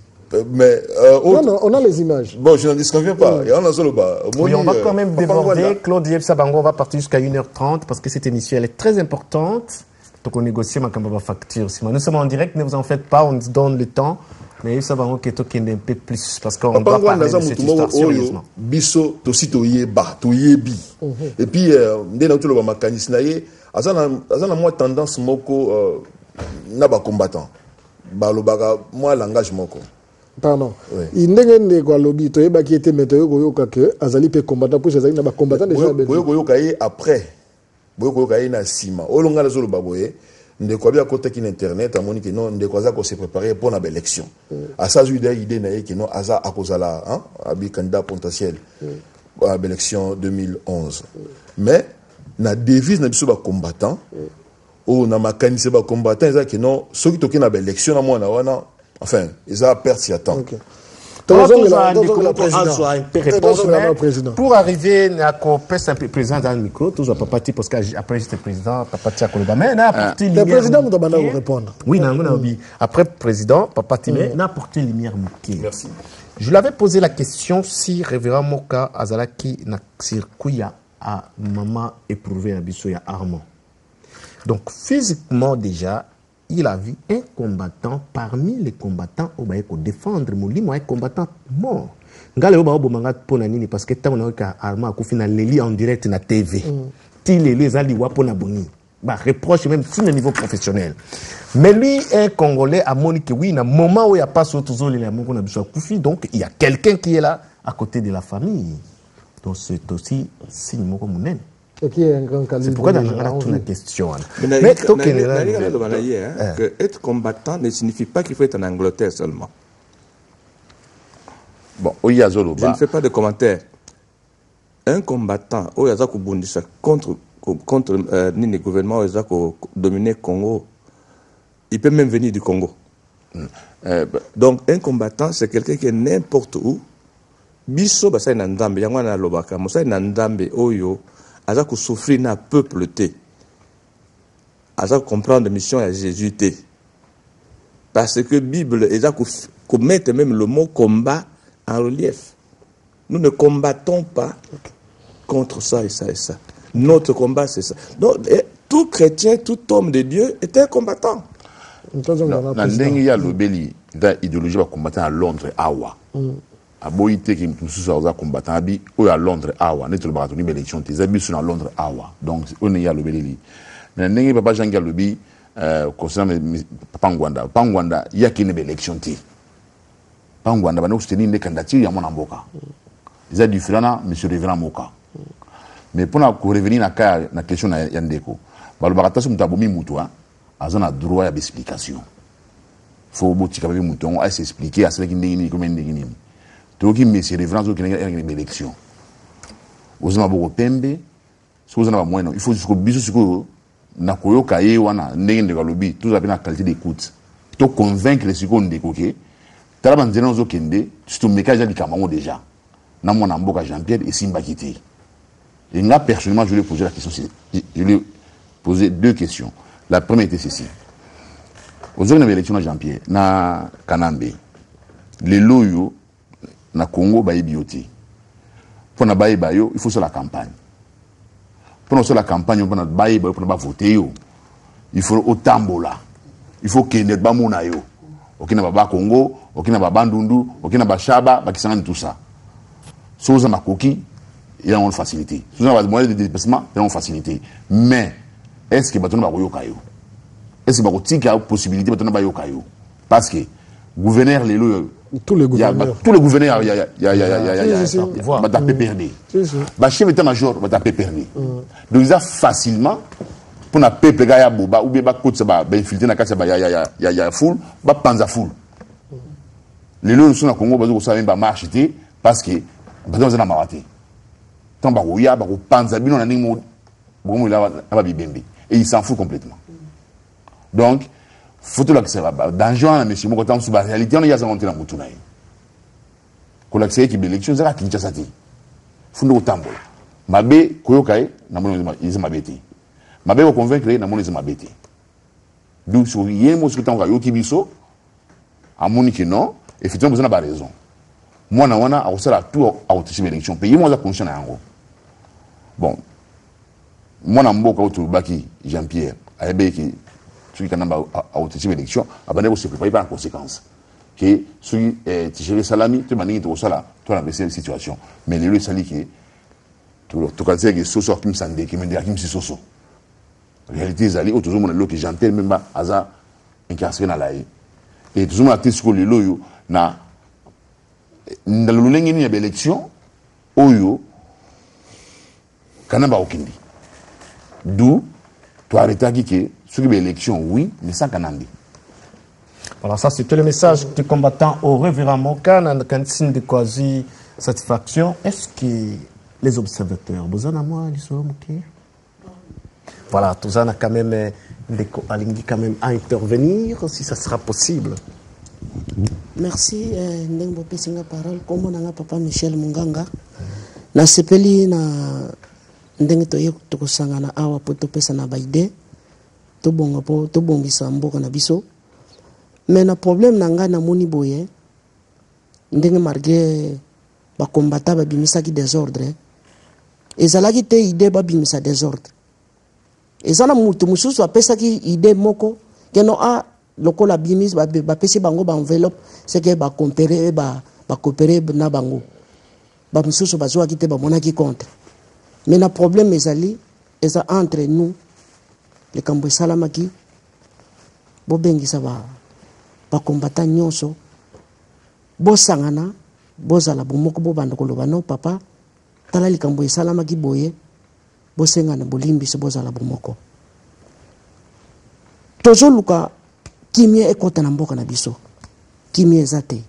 Mais non, on a les images. Bon, je n'en disconviens pas. Oui, on va quand même déborder. Claude Yves Sabango va partir jusqu'à 1h30 parce que cette émission elle est très importante. Donc on négocie ma facture. Nous sommes en direct, ne vous en faites pas, on se donne le temps. Mais Yves Sabango qui est un peu plus parce qu'on doit parler de cette histoire sérieusement. Biso tosito yeba, toyebi. Et puis ndena tout le mécanisme naie, azana moi tendance moko na ba combattant. Ba lo baga moi langage moko. Pardon. Il n'y a pas de lobby, il y a des météo qui azali pe combattant pour azali na ba combattant déjà belge. Après. Boyo kaye na sima. Olonga la zolo baboye. Ndeko bia côté qui internet amoni que non ndeko za ko se préparer pour la élection. À ça idée na que non aza akozala hein abi candidat potentiel à l'élection 2011. Mais na devise na biso ba combattant ou na makanise ba combattant eza que non ceux qui toki na élection na mwana wana. Enfin, ils ont perdu si attend. Pour arriver à un président dans le micro, toujours pas parti parce qu'après j'étais président, papa Tiakoloba. Mais n'importe le président nous doit répondre. Oui, après président, papa Timé, n'importe lumière mouké. Merci. Je l'avais posé la question si révérend Moka Azalaki na circuit à maman éprouvé à Bissoya Armand. Donc physiquement déjà. Il a vu un combattant parmi les combattants au Baïko défendre Molimo, un combattant mort. Ngale oba obo manga pona nini parce que tant on a ka arma ko fina leli en direct na TV. Ti leli zali wa pona boni. Bah reproche même sur le niveau professionnel. Mais lui un Congolais a monique oui na moment où il y a pas surtout les amoko na biso kufi donc il y a quelqu'un qui est là à côté de la famille. Donc c'est aussi signe moko munen. C'est pourquoi dans la question. Mais être combattant ne signifie pas qu'il faut être en Angleterre seulement. Bon, je ne fais pas de commentaires. Un combattant, contre le gouvernement, dominer le Congo, il peut même venir du Congo. Donc, un combattant, c'est quelqu'un qui est n'importe où. Biso, c'est un ndambe. Yangwana lobaka, c'est un ndambe oyo. Aza ko souffrir na peuple té. Aza comprendre la mission à Jésus té. Parce que Bible aza ko mettre même le mot combat en relief. Nous ne combattons pas contre ça et ça et ça. Notre combat c'est ça. Donc tout chrétien, tout homme de Dieu est un combattant. Na ndenge ya lobeli da idéologie ba combattant à Londres awa. A boité qui nous sommes combattant abi ou à Londres awa net le baratoni élection tes amis sont à Londres awa donc on est à lobeli mais n'engi papa Jean Galobi concernant Pangwanda il y a qui une élection ti Pangwanda bana soutenir une candidature ya mona mboka ils a différent na monsieur Révérend Moka mais pour revenir na question ya ndeko balo bakata so mutabomi mutu azana droit ya explication faut botika ba mutu on a s'expliquer à cela qui ndengini comme ndengini donc il me référence qui est une élection aux maboko pembe soza na moyen il faut jusqu'au biso siko na koyoka ye wana ndenge ndeka lobi tout ça na qualité d'écoute to convaincre les siko ndeko ke tala banzena zo kende surtout mekaja di kamango déjà na mona mboka Jean-Pierre et Simba Kiti Et là, personnellement, je lui ai posé la question. Je lui ai posé 2 questions. La première était ceci. Aujourd'hui, on a l'élection de Jean-Pierre, na Kanambe. Les loyaux, na Congo, baye bioti. Pour na baye bayo, il faut sur la campagne. Pour nous sur la campagne, on va baye bayo, pour nous voter yo. Il faut au tambola. Il faut qu'il y ait des gens yo. Ok na baba Congo, ok na baba Ndundu, ok na Bachaba, Bakisangani, tout ça. Si vous avez ma coquille, il y a une facilité. Si vous avez des moyens de déplacement, il y a une facilité. Mais, est-ce que vous avez un kayo? Est-ce que vous avez une possibilité de faire un kayo? Parce que, gouverneur, tous les gouverneurs, il y a des PPRD. Le chef d'état-major va taper perdu. Donc, ils ont facilement, pour un peuple, ou bien infiltrer dans la il y a foule, il y a foule. Les lois sont au Congo, ils savent marcher parce que, ils ont marché. Tant que ya bako panza bino na ningo bomo ila ba bibembe et il s'en fout complètement. Donc photo là que ça va danger na monsieur moko tant sur la réalité on y a ça monter na mutuna yi. Ko la que qui l'élection za ki nchasa ti. Fundo utambola. Mabe koyoka na mono ils mabeti. Mabe ko convaincre na mono ils mabeti. Donc sur yemo sur tant ka yoki biso amoni que non, effectivement vous en avez raison. Moi na wana a osala tout à autriche l'élection pays moi za conscient na yango. Bon, moi, je suis baki Jean-Pierre, qui celui qui a autriché l'élection, a se préparer par conséquence. Que celui qui a salami, tu m'as dit que tu as la situation. Mais les lieux sali qui tu as dit que Soso qui me sandé, qui me dit que Soso. En réalité, les alliés, toujours mon que Jean-Pierre même pas hasard incarcéré dans la haie. Et toujours mon acte sur les loyaux, dans le lengeni il y a l'élection, oyo. Kanamba okindi. D'où, tu as arrêté que sur l'élection, oui, mais sans Kanambi. Voilà, ça c'était le message des combattants au révérend Moka, dans le signe de quasi-satisfaction. Est-ce que les observateurs, vous en avez moi, ils sont ok? Voilà, tout ça, on a quand même à intervenir, si ça sera possible. Merci, Ndengbo Pesinga parole, comme on a papa Michel Munganga. Na sepeli na ndenge tokosangana awa po topesa na baide tobonga po tobongisa mboka na biso mais na problème na nga na moni boye ndenge marge ba combattant ba bimisa ki désordre ezalaki te idée ba bimisa désordre ezana mutu mususu apesa ki idée moko keno a lokola bimis ba pesi bango ba enveloppe c'est que ba comparer ba coopérer na bango ba mususu bazwa ki te ba monaki contre. Mais le problème est entre nous, les Cambouis Salamaki, Bobengi Sava, combattant Nyonso, Bosangana, Bozala Bomoko Bobandokolobano, papa, Talali Cambouis Salamaki Boye, Bosengana Bolimbi Bozala Bomoko. Toujours Luka, Kimie est contre Namboka Nabiso, Kimie Zate.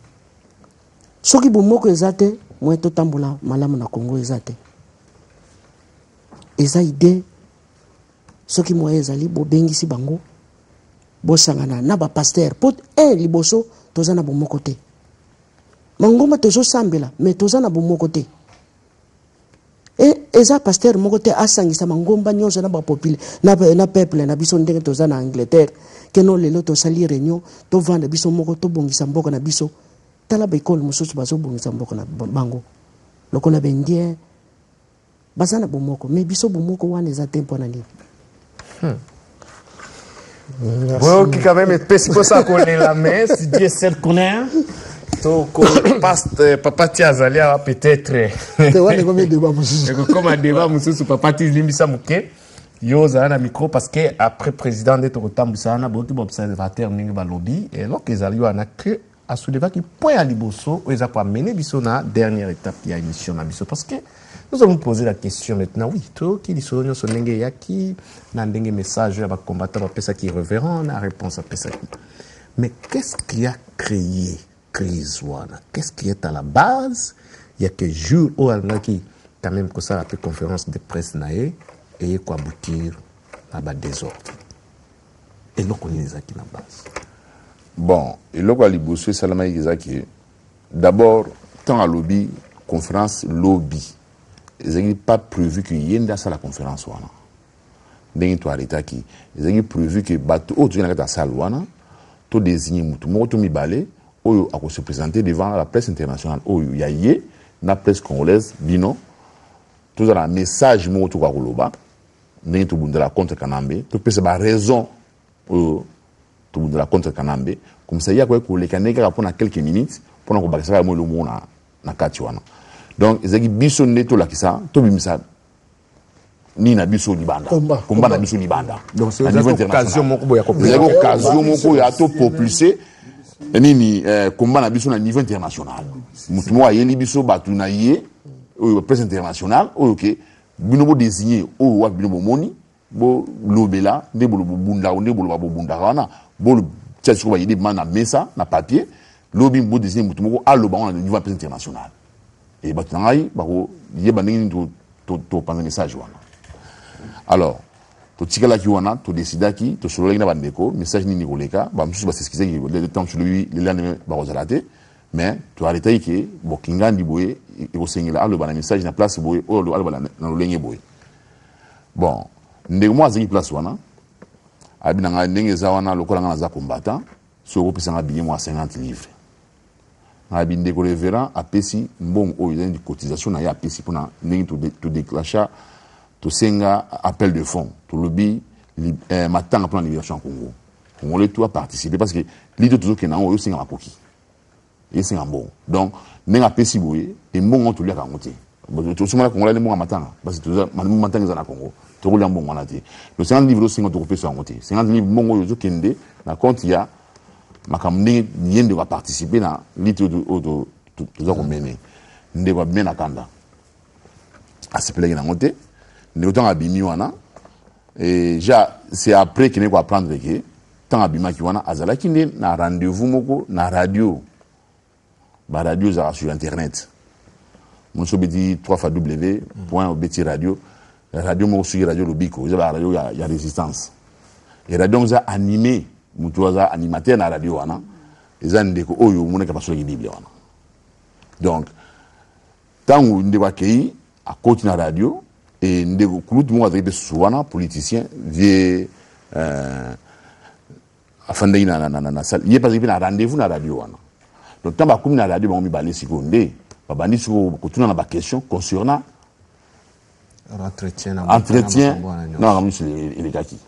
Soki Bomoko Zate, moi tout tambola, Malam na Congo Zate. Eza idée soki moye ezali bobengisi bango bosangana na ba pasteur pot liboso toza na bomoko te mangoma tozo sambela mais toza na bomoko te et eza pasteur moko te asangisa mangomba nyonso na ba popule na peuple na biso ndenge toza na Angleterre ke no lelo to sali réunion to vanda biso moko to bongisa mboka na biso tala ba école mosusu bazo bongisa mboka na bango lokola bendien Bazana bomoko, mais biso bomoko wane za tempo na nini. Bon, qui quand même est pour ça qu'on est la main, si Dieu sait qu'on est. Donc, papa Tiazali a peut-être. Comme un débat, monsieur, papa Tiazlimisa Mouké, Yoza na micro parce que après président de Tokotambusana, beaucoup d'observateurs n'ont pas lobby, et donc ils allaient à que à soulever qui point à Liboso, ils ont pas mené biso na dernière étape de l'émission na biso parce que nous allons poser la question maintenant. Oui, toi qui dit sur son ndenge yaki, na ndenge message à ba combattant ça qui révérend, la réponse à ça. Mais qu'est-ce qui a créé crise wana? Qu'est-ce qui est à la base? Il y a que jour où on a qui quand même que ça la conférence de presse naé et quoi aboutir à bas désordre. Et là on est qui la base. Bon, et là quoi Liboso Salama Izaki d'abord tant à lobby conférence lobby n'est pas prévu qu'il y ait dans la conférence. Ndenge to arrêta qui est prévu que bateau au tu na salle wana to désigner mutu mo to mibale oyo a se présenter devant la presse internationale oyo ya yé na presse congolaise bino tout ça un message mo to kwa koloba ndenge to bundela contre Kanambe to pesa ba raison oyo to bundela contre Kanambe comme ça ya ko ko le kaneka pour na quelques minutes pour na ko bakisa mo lo mo na kati wana donc ezaki biso neto la kisa to bimisa ni na biso libanda combat na biso libanda donc c'est occasion moko boya ko occasion moko ya to propulser nini combat na biso na niveau international mutu mo ayeli biso batu na ye o presse internationale o ke bino bo désigner o wa bino bo moni bo lobela nde bo bunda nde bo bo bunda wana bo tsacho ba yidi na mesa na papier lobi bo désigner mutu moko aloba na niveau presse international et batu ngai ba ko yeba nini to panza message wana. Alors, to tikala ki wana, to décida ki, to solo na bandeko, message ni nikoleka, ba msusu ba s'excuser ki le temps sur lui, le lendemain ba rozalate, mais to arrêter ki bo kingandi boye, e ko sengela alo ba na message na place boye, o alo ba na lolenge boye. Bon, ndeko mo azaki place wana, abi na ndenge za wana lokola nga za combattant, so ko pesa nga billet mo 50 livres. Abi ndeko révérend apesi mbong o yeni cotisation na ya apesi pona ndenge to déclencher to senga appel de fonds to lobby matanga pour la libération en Congo. Congolais tout a participé parce que l'idée toujours que nan o senga makoki. Et senga bon. Donc nenga pesi boye et mbongo to liaka ngote. To suma Congolais mbongo matanga parce que toujours matanga za na Congo. To rola mbongo na te. Le 50 livres senga to pesa ngote. 50 livres mbongo yo kende na compte ya makamne yende va participer na l'idée to to ko mener. Nde va bien akanda. Asepeleki na ngote. Nous avons abimi wana et c'est après qu'il faut apprendre que tant abima ki wana azala ki na rendez-vous moko na radio ba radio za sur internet mon so bedi 3w.obeti-radio radio moko sur radio lobiko za ba radio ya résistance et radio za animé mutu za animateur na radio wana eza ndeko oyo mona ka pasola ki bible wana donc tangu ndeko akei a continuer na radio et ndeko kulutu mo azaki souvent politicien vie afanda na salle il est pas na rendez-vous na radio wana donc tant ba comme na radio ba mi balé sikonde ba bandi siko ko tuna na ba question concernant entretien non comme sur les gaki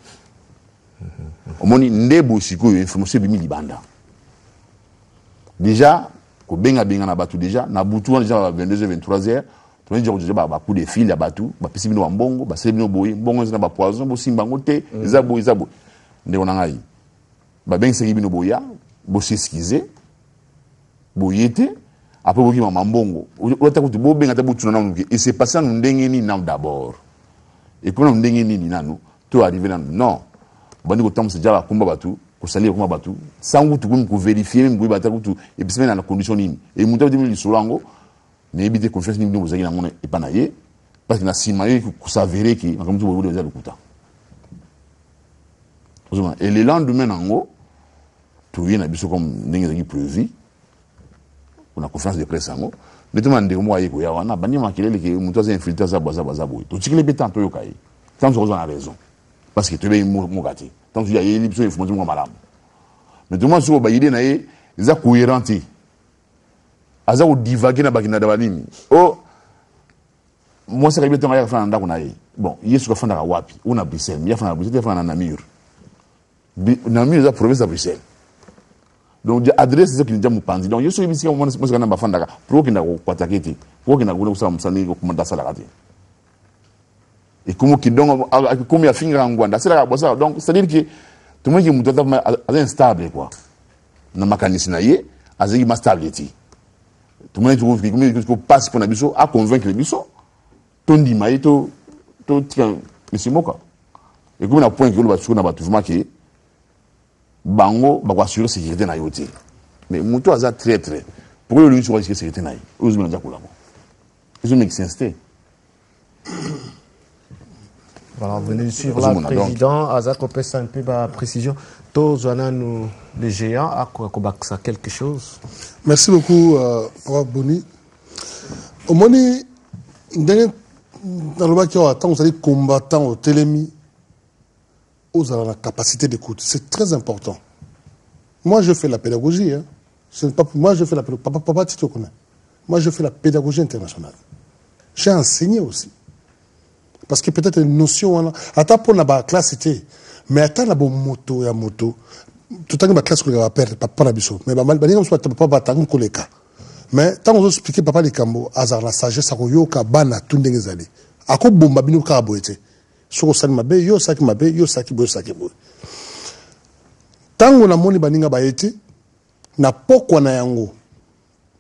omoni ndebo siko information bi mi libanda déjà ko benga na batu déjà na butu déjà 22h 23h tu dis que ba coup de fil ya batu ba pesi bino mbongo ba sebino boye mbongo zina ba poison bo simba ngote ezabo ndeko na ngai ba ben seki bino boya bo s'excuser boyete après boki mama mbongo ota kuti bo benga ta butu na ngi et c'est passé nous ndenge ni na d'abord et pour nous ndenge ni nanu to arriver là non bandi ko tam se jala kumba batu ko salir kuma batu sangu tu ko vérifier mbu bata kutu et puis na condition nini et muta de mi solango mais éviter confiance ni nous zaki na mona et pas naye parce que na simaye ko s'avérer que comme tu veux déjà le kuta et le lendemain nango tout vient na biso comme ndenge zaki prévu on a conférence de presse nango ne demande moi yeko ya wana bani makilele ke mutu za infiltrer za baza boy to tikile betan to yokai tant je a raison parce que tu es mugati tant tu y a une biso information mo malamu mais tout moi sur ba idée na ye za cohérente aza ko divaguer na bakina dabalini oh moi c'est que ton ya fana ndako na ye bon yesu ka fana wapi una Bruxelles ya fana Bruxelles fana na Namur za province de Bruxelles donc adresse ce qui nous pandi donc yesu ibisi ko mo kana ba fana ka pro kinda ko kwataketi ko kinda ko sa musani ko komanda sala kati et comme qui donc comme ya finga ngwanda c'est la bossa donc c'est à dire que tout le monde qui muta instable quoi na makanisi na ye azeki ma stability tout le monde trouve que passe pour Nabiso à convaincre les Biso. Ton dit maïto, tout monsieur Moka. Et comme on a point que le sur na batuvement qui bango ba assurer sécurité na yote. Mais muto aza très pour lui sur la sécurité na. Ose bien jakula. Ils ont existé. Voilà, vous venez de suivre le président Azako Pesa un peu de précision. Tous nous les géants à Kobaksa quelque chose. Merci beaucoup Papa Boni. Au moni ndenge dans le bac, tant vous allez combattant au télémi, vous avez la capacité d'écoute. C'est très important. Moi, je fais la pédagogie. Hein. Moi, je fais la pédagogie. Papa, tu te connais. Moi, je fais la pédagogie internationale. J'ai enseigné aussi. Parce que peut-être une notion, attends pour la classe, c'était, mais attends la moto et moto. Tout le temps, la classe, on va perdre, papa, la biseau. Mais bah, papa, t'as collègue. Mais tant qu'on explique papa les cambo, hasard la sagesse, ça yo ka bana tunde ngezali. Ako bomba bino ka boete. Soko sali mabe, yo saki mabe, yo saki boy saki boy. Tango na moni baninga baete, na pokwa na yango.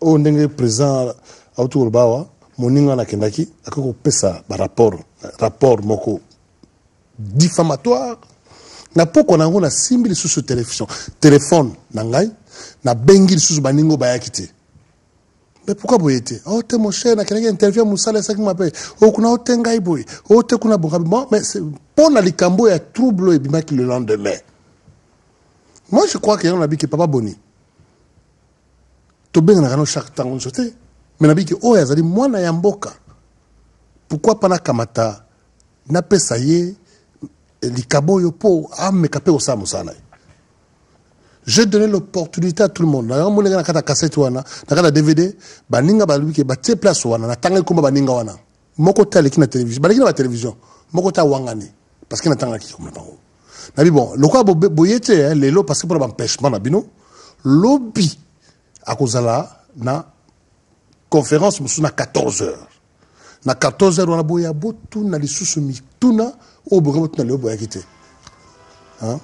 O ndenge présent autour bawa, moninga na kendaki, akoko pesa ba rapport moko diffamatoire. Na pokwa na yango na simbili sous téléphone na ngai, na bengi sous baningo bayakite. Mais pourquoi vous êtes? Oh, t'es mon cher, n'a quelqu'un intervient, Moussa, ça qui m'appelle. Oh, kuna otengai boy. Oh, t'es kuna bokabi. Bon, mais c'est pour l'alikambo, il y a trouble et bimaki le lendemain. Moi, je crois qu'il y a un habit qui n'est pas boni. Tobeng n'a rien chaque temps, on se tait. Mais l'habit qui, oh, il y a dit, moi, na yamboka. Pourquoi pas na kamata? Na pesaye, likabo yopo, ah, me kapé au samusana. J'ai donné l'opportunité à tout le monde. Na mon na kata cassette wana, na kata DVD, baninga ba lui ke ba te place wana, na tanga ko baninga wana. Moko tele ki na télévision, baninga na télévision. Moko ta wangani parce que na tanga ki comme na bango. Na bi bon, le quoi boyete lelo parce que pour l'empêchement na bino, lobby à kozala na conférence musu na 14h. Na 14h wana boya botu na lisusu mi tuna o boga botu na lelo boya kité. Hein?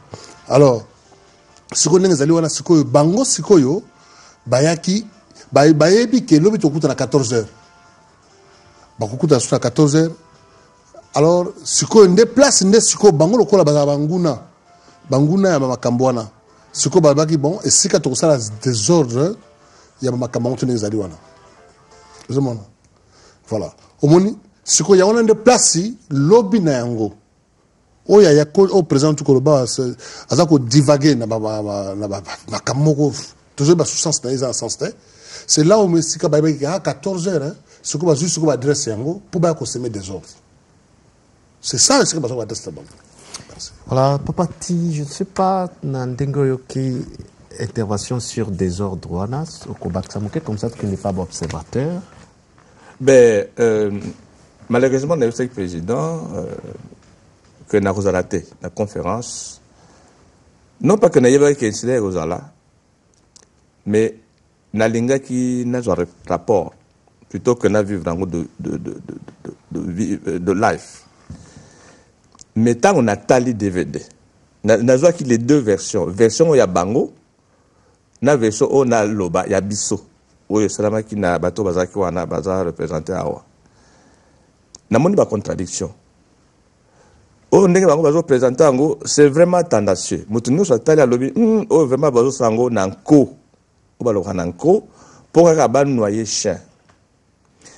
Alors sikoyo ndenge ezali wana sikoyo bango sikoyo bayaki bayebi ke lobi tokuta na 14h bakokuta na 14h alors sikoyo nde place nde sikoyo bango lokola banguna ya makambo wana sikoyo babaki bon esika tokosala désordre ya makambo ndenge ezali wana ozomona voilà omoni sikoyo yango nde place lobi na yango oh ya au présent tout koloba azako divaguer na kamoko toujours ba sous-sens na isa sens c'est là où me sika ba 14h hein ce que ba juste ko adresse yango pour ba ko semer des ordres c'est ça ce que ba adresse là. Voilà papa ti je ne sais pas na ndengo yoki intervention sur des ordres wana au kobaksa moke comme ça que n'est pas observateur. Ben malheureusement le président que na rozalate la conférence non pas que na yeba ki incident rozala mais na linga ki na zo rapport plutôt que na vivre dans de life mais tant on a tali DVD na zo ki les deux version ya bango na version on a loba ya biso oyo salama ki na bato bazaki wana baza représenter awa na moni ba contradiction. Oh, ndenge bango bazo présenter ango, c'est vraiment tendancieux. Mutu nyonso atali alobi, oh vraiment bazo sango nanko. O baloka nanko pour ka noyer chien.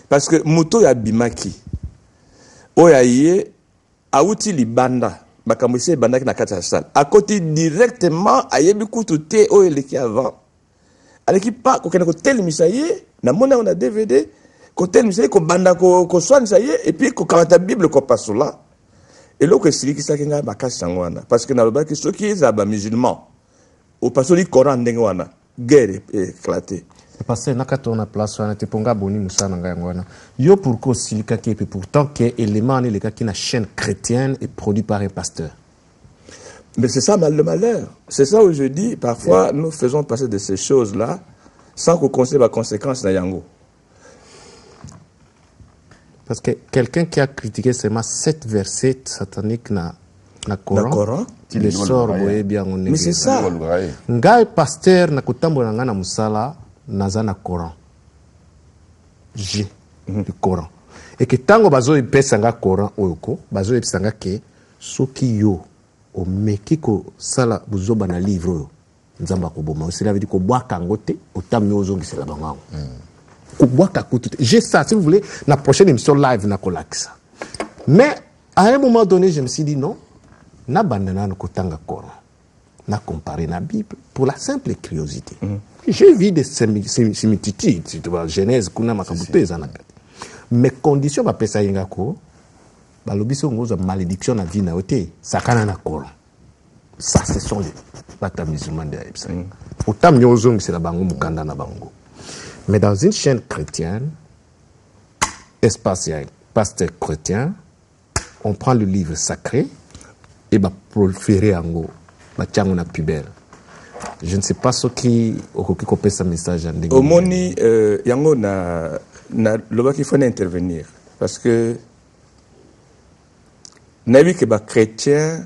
Parce que muto ya bimaki. O ya ye auti libanda, makamwisi banda ki na kati ya salle. À côté directement ayebi kutu te o eleki avant. Aleki pa ko kena ko tel misaye, na mona on a DVD, ko tel misaye ko banda ko soigne ça y est et puis ko kamata Bible ko pasola. Et là, c'est ce qui s'est passé parce que dans le ceux qui sont musulmans, au passé du Coran, guerre éclatée. Parce que dans la place, on a été ponga boni musa nangayangwana. Yo pourquoi silika qui est pourtant que élément les gars qui na chaîne chrétienne est produit par un pasteur. Mais c'est ça le malheur. C'est ça où je dis parfois nous faisons passer de ces choses là sans qu'on considère la conséquence na yango. Parce que quelqu'un qui a critiqué seulement 7 versets sataniques na Coran, tu les sors bien on est. Mais c'est ça. Ngai pasteur na kutambo na ngana musala naza na Coran. J du Coran. Et que tango bazo ipesa nga Coran oyoko, bazo ipesa nga ke soki yo o meki ko sala buzoba na livre yo. Nzamba ko boma, cela veut dire ko bwaka ngote, otamyo ozongi sela bango. J'ai ça, si vous voulez, la prochaine émission live, n'a ça. Mais à un moment donné, je me suis dit non, n'a bandana no kotanga Coran, n'a comparé la Bible pour la simple curiosité. J'ai vu des similitudes, tu vois, Genèse, kuna makabute zanakati. Mes conditions, ma pesa yingako, balobiso ngoza malédiction na vie na yote sakana na kolo. Ça ce sont les bata musulmans de Aïbsa. Autant nyozong c'est la bango mukanda na bango. Mais dans une chaîne chrétienne, espace y a un pasteur chrétien, on prend le livre sacré et va proférer en go, va tirer na pubelle. Je ne sais pas ce qui occupé ce message en au moni yango na loba qu'il faut intervenir parce que n'a vu que ba chrétien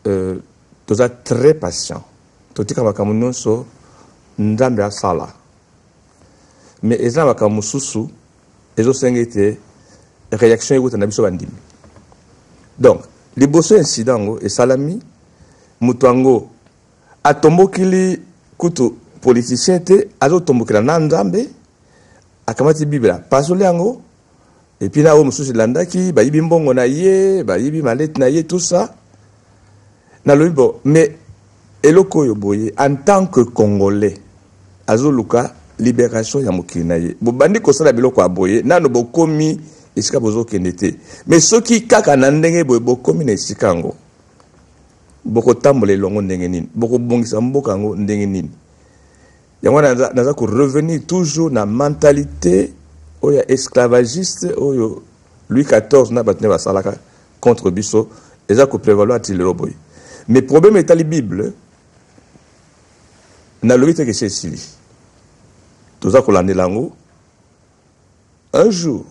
tous très patient toti kama kamunonso ndambe asala mais ezaba kamususu ezo sengete réaction ekuta na biso bandimi donc liboso incident et salami mutuango atombokili kutu politicien te azotombokela na nzambe akamati bibla pasoli yango et puis na o mususu landaki bayibi mbongo na ye bayibi malette na ye tout ça na loibo mais eloko yo boye en tant que congolais azoluka libération ya mokili na ye bobandi kosala biloko aboye nano bokomi esika bozokende te mais soki kaka na ndenge boye bokomi na esika yango bokotambola elongo ndenge nini bokobongisa mboka yango ndenge nini yango naza ko revenir toujours na mentalité oyo esclavagiste oyo Louis XIV na batne basalaka contre biso eza ko prévaloir ti lelo boye mais problème est la Bible na lobi te que c'est sili toza ko landela ngo un jour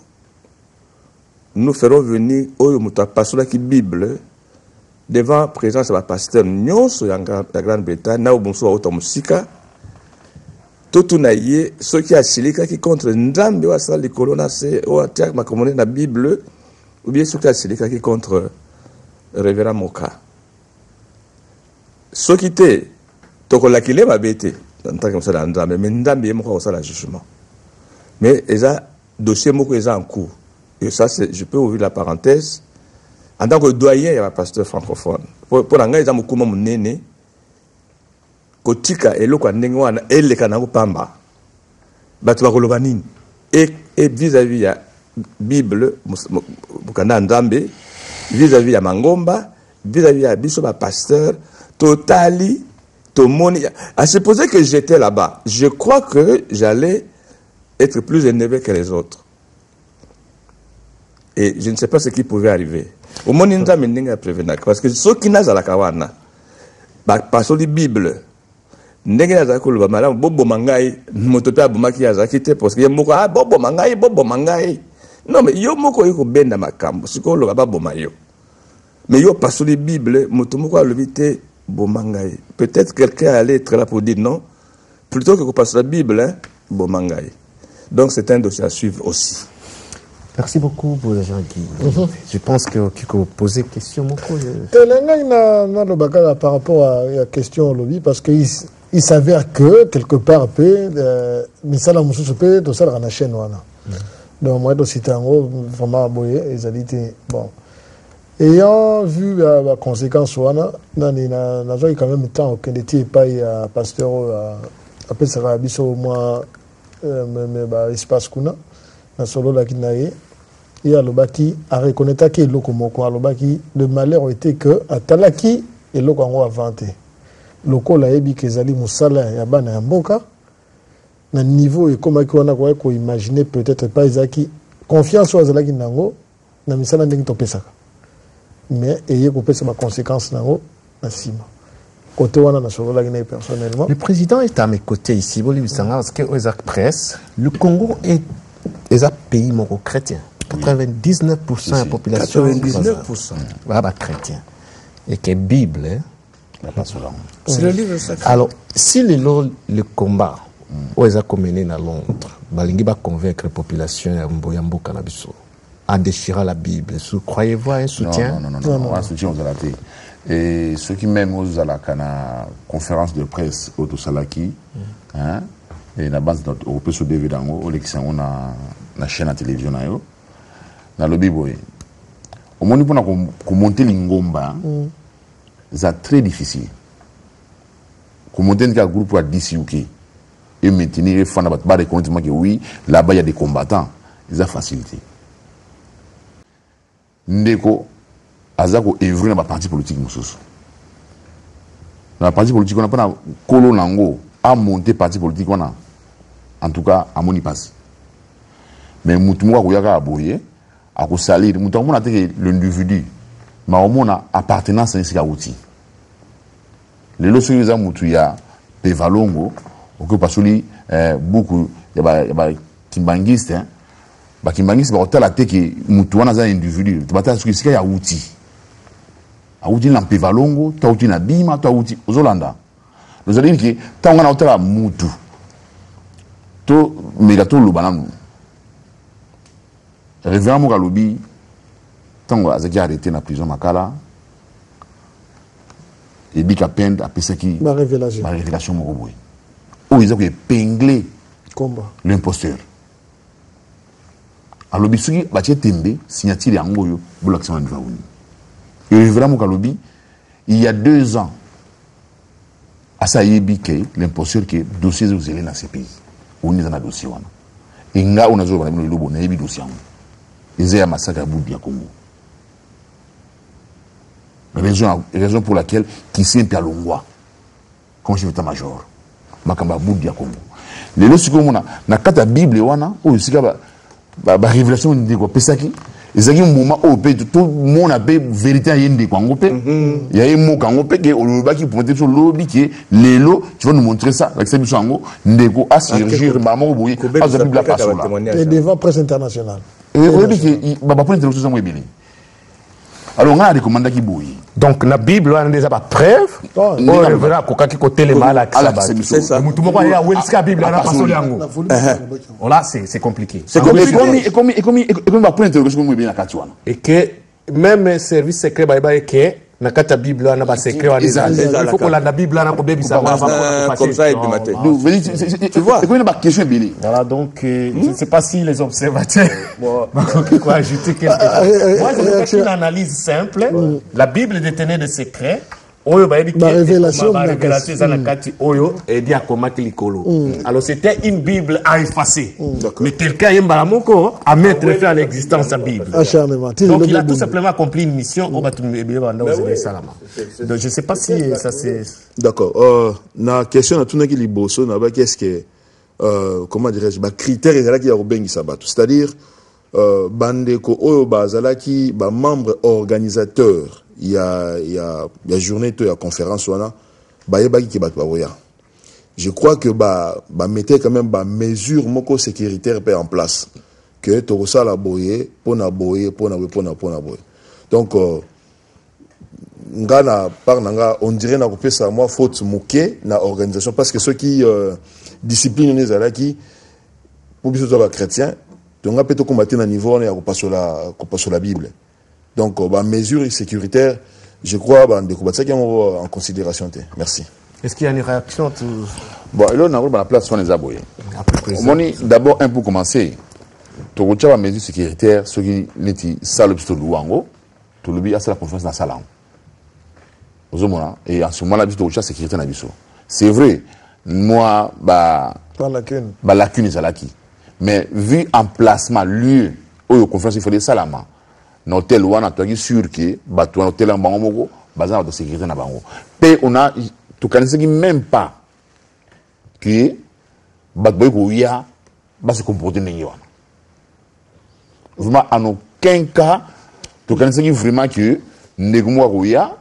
nous ferons venir oyo muta pasola ki Bible devant présence de la pasteur nyonso ya Grande-Bretagne na obonso wa otomusika tout na ye ceux qui a silika qui contre nzambe wa sala likolo na se o atia makomone na Bible ou bien ceux qui a silika qui contre révérend Moka ceux qui te tokola kile babete en tant que ça nzambe mais nzambe ye moko osala jugement mais eza dossier moko eza en cours et ça c'est je peux ouvrir la parenthèse en tant que doyen, il y a un pasteur francophone. Pour l'anglais, il y a beaucoup de nene. Kotika et l'autre n'engouana et les canaux pamba. Batwa kolobanine et vis-à-vis il y a Bible, bukana ndambe, vis-à-vis il y a Mangomba, vis-à-vis il y a bisoba pasteur, totali, tomoni. À supposer que j'étais là-bas, je crois que j'allais être plus énervé que les autres. Et je ne sais pas ce qui pouvait arriver. Au moins, nous avons prévenir parce que ceux qui n'ont pas la parce que Bible, n'engagez pas que le malin bobo mangai, motopia bomaki azakite parce que yemoko ah bobo mangai. Non mais yo moko yiko benda makambo, siko lo baba bomayo. Mais yo parce que Bible, motomoko le vite bomangai. Peut-être quelqu'un allait être là pour dire non, plutôt que passer la Bible, hein, bomangai. Donc c'est un dossier à suivre aussi. Merci beaucoup pour les gens qui. Je pense que tu peux poser question beaucoup. Par rapport à la question lobby, parce qu'il s'avère que quelque part misala mususu pe to sala na chaîne wana. Donc moi aussi tango vraiment boye ezalité bon. Ayant vu la conséquence wana na zo quand même temps que n'était pas ya pasteur après ça va biso au moins mais ba espace kuna na solo la kinaye et alobaki a reconnaître que loko moko alobaki le malheur était que atalaki et loko ngo avanté loko la yebi kezali musala ya bana ya mboka na niveau et comme qu'on a ko imaginer peut-être pas izaki confiance aux alaki nango na misala ndenge to pesaka mais ayé ko pesa ma conséquence nango na sima côté wana na solo la kinaye personnellement le président est à mes côtés ici boli bisanga parce que aux presse le Congo est un pays moko chrétien 99% de la population 99% voilà chrétien et que Bible c'est le livre sacré. Alors si le combat où ils ont mené à Londres balingi va convaincre la population ya mboka na biso en déchirant la Bible croyez-vous à un soutien? Non, un soutien aux alatés. Et ceux qui même aux alaka na conférence de presse au Salaki hein et na base notre européen sur DVD dango au lexion na chaîne à télévision na yo na lobby boy au moins pour na monter l'ingomba c'est très difficile pour monter un groupe à 10 UK et maintenir les fans de reconnaître que oui là-bas il y a des combattants ils ont facilité ndeko azako œuvrer na parti politique mosusu na parti politique on a pas kolo nango a monter parti politique wana en tout cas à moni passe mais mutu moko koyaka aboye akosalir mutu amona te l'individu ma omona appartenance à sika outil lelo soki eza mutu ya pevalongo oke pasuli beaucoup ya ba kimbangiste ba kimbangiste ba otala te ke mutu wana za individu tubata soki sika ya outil auti na pevalongo to auti na bima to auti ozolanda nous allons dire que tant on a otala mutu to megato lubananu révérend Mokalobi tango azaki arrêté na prison makala et bika pend apesa ki ma révélation moko boy o ils ont épinglé combat l'imposteur alobi soki batie tembe signature yango yo bolakisa na vauni et révérend Mokalobi il y a 2 ans à ça yebike l'imposteur que dossier vous allez dans ces pays on est dans un dossier wana et nga on a zo bana lobo na yebi dossier yango ezaya massacre à Boudi à Congo. Raison pour laquelle qui s'est à Longwa comme chef d'état-major makamba Boudi à Congo. Les lorsque on a kata Bible wana o sika ba révélation de ko pesaki ezaki moment o pe tout monde a vérité yende ko ngope il y a un mot kangope que on va qui pointer sur lobby qui lelo tu vas nous montrer ça avec cette sango ndeko a surgir ba mo boyi a za Bible pas là et devant presse internationale. Et on dit que bah pour l'interrogation ça moi bien. Alors on a recommandé qui boui. Donc la Bible on a déjà pas preuve. On verra ko kaki côté les mal à c'est ça. Mutu moko ya welska Bible na pas soli yango. Voilà c'est compliqué. C'est comme bah pour l'interrogation moi bien la katiwana. Et que même service secret ba que na kata Bible on a pas secret on il faut qu'on la Bible on a ko bebi ça comme ça et du matin. Tu vois, c'est quoi une question bien. Voilà donc je ne sais pas si les observateurs quoi ajouter quelque chose. Moi je fais une analyse simple. La Bible détenait des secrets. Oyo ba dit révélation na kati oyo et dit à combattre likolo. Alors c'était une Bible à effacer. Mais quelqu'un yemba moko à mettre fin à l'existence de la Bible. Donc il a tout simplement accompli une mission au salama. Donc je ne sais pas si ça c'est d'accord. Na question na tunaki liboso na ba qu'est-ce que comment dirais-je ba critères ezalaki ya kobengisa bato. C'est-à-dire bandeko oyo bazalaki ba membre organisateur il y a journée il y a conférence wana ba yebaki ki bato baoya. Je crois que ba mettait quand même ba mesure moko sécuritaire en place que to sala boye pona boye. Donc ngana par nanga on dirait na kopesa moi faute moké na organisation parce que ceux qui discipline les alaki pour biso ba chrétien donc on peut to combattre na niveau on ya kopasa la Bible. Donc, mesures sécuritaires, je crois, de combattre ça en considération. Merci. Est-ce qu'il y a une réaction Bon, là, on a la place sur les aboyés. D'abord, un pour commencer, tu as une mesure sécuritaire, ce qui est salope sur l'ouango, tu l'oublies, c'est la conférence dans la salle. Et en ce moment-là, tu as une sécurité dans la biso. C'est vrai, moi, la lacune est là. Mais vu en placement, lieu, où la conférence, il faut des salama. Na hôtel wana tu es sûr que bato na hôtel en bango moko bazana de sécurité na bango pe on a tu connais même pas que bato boy ko ya ba se comporter ndenge wana vraiment en aucun cas tu connais vraiment que ndeko mo ko ya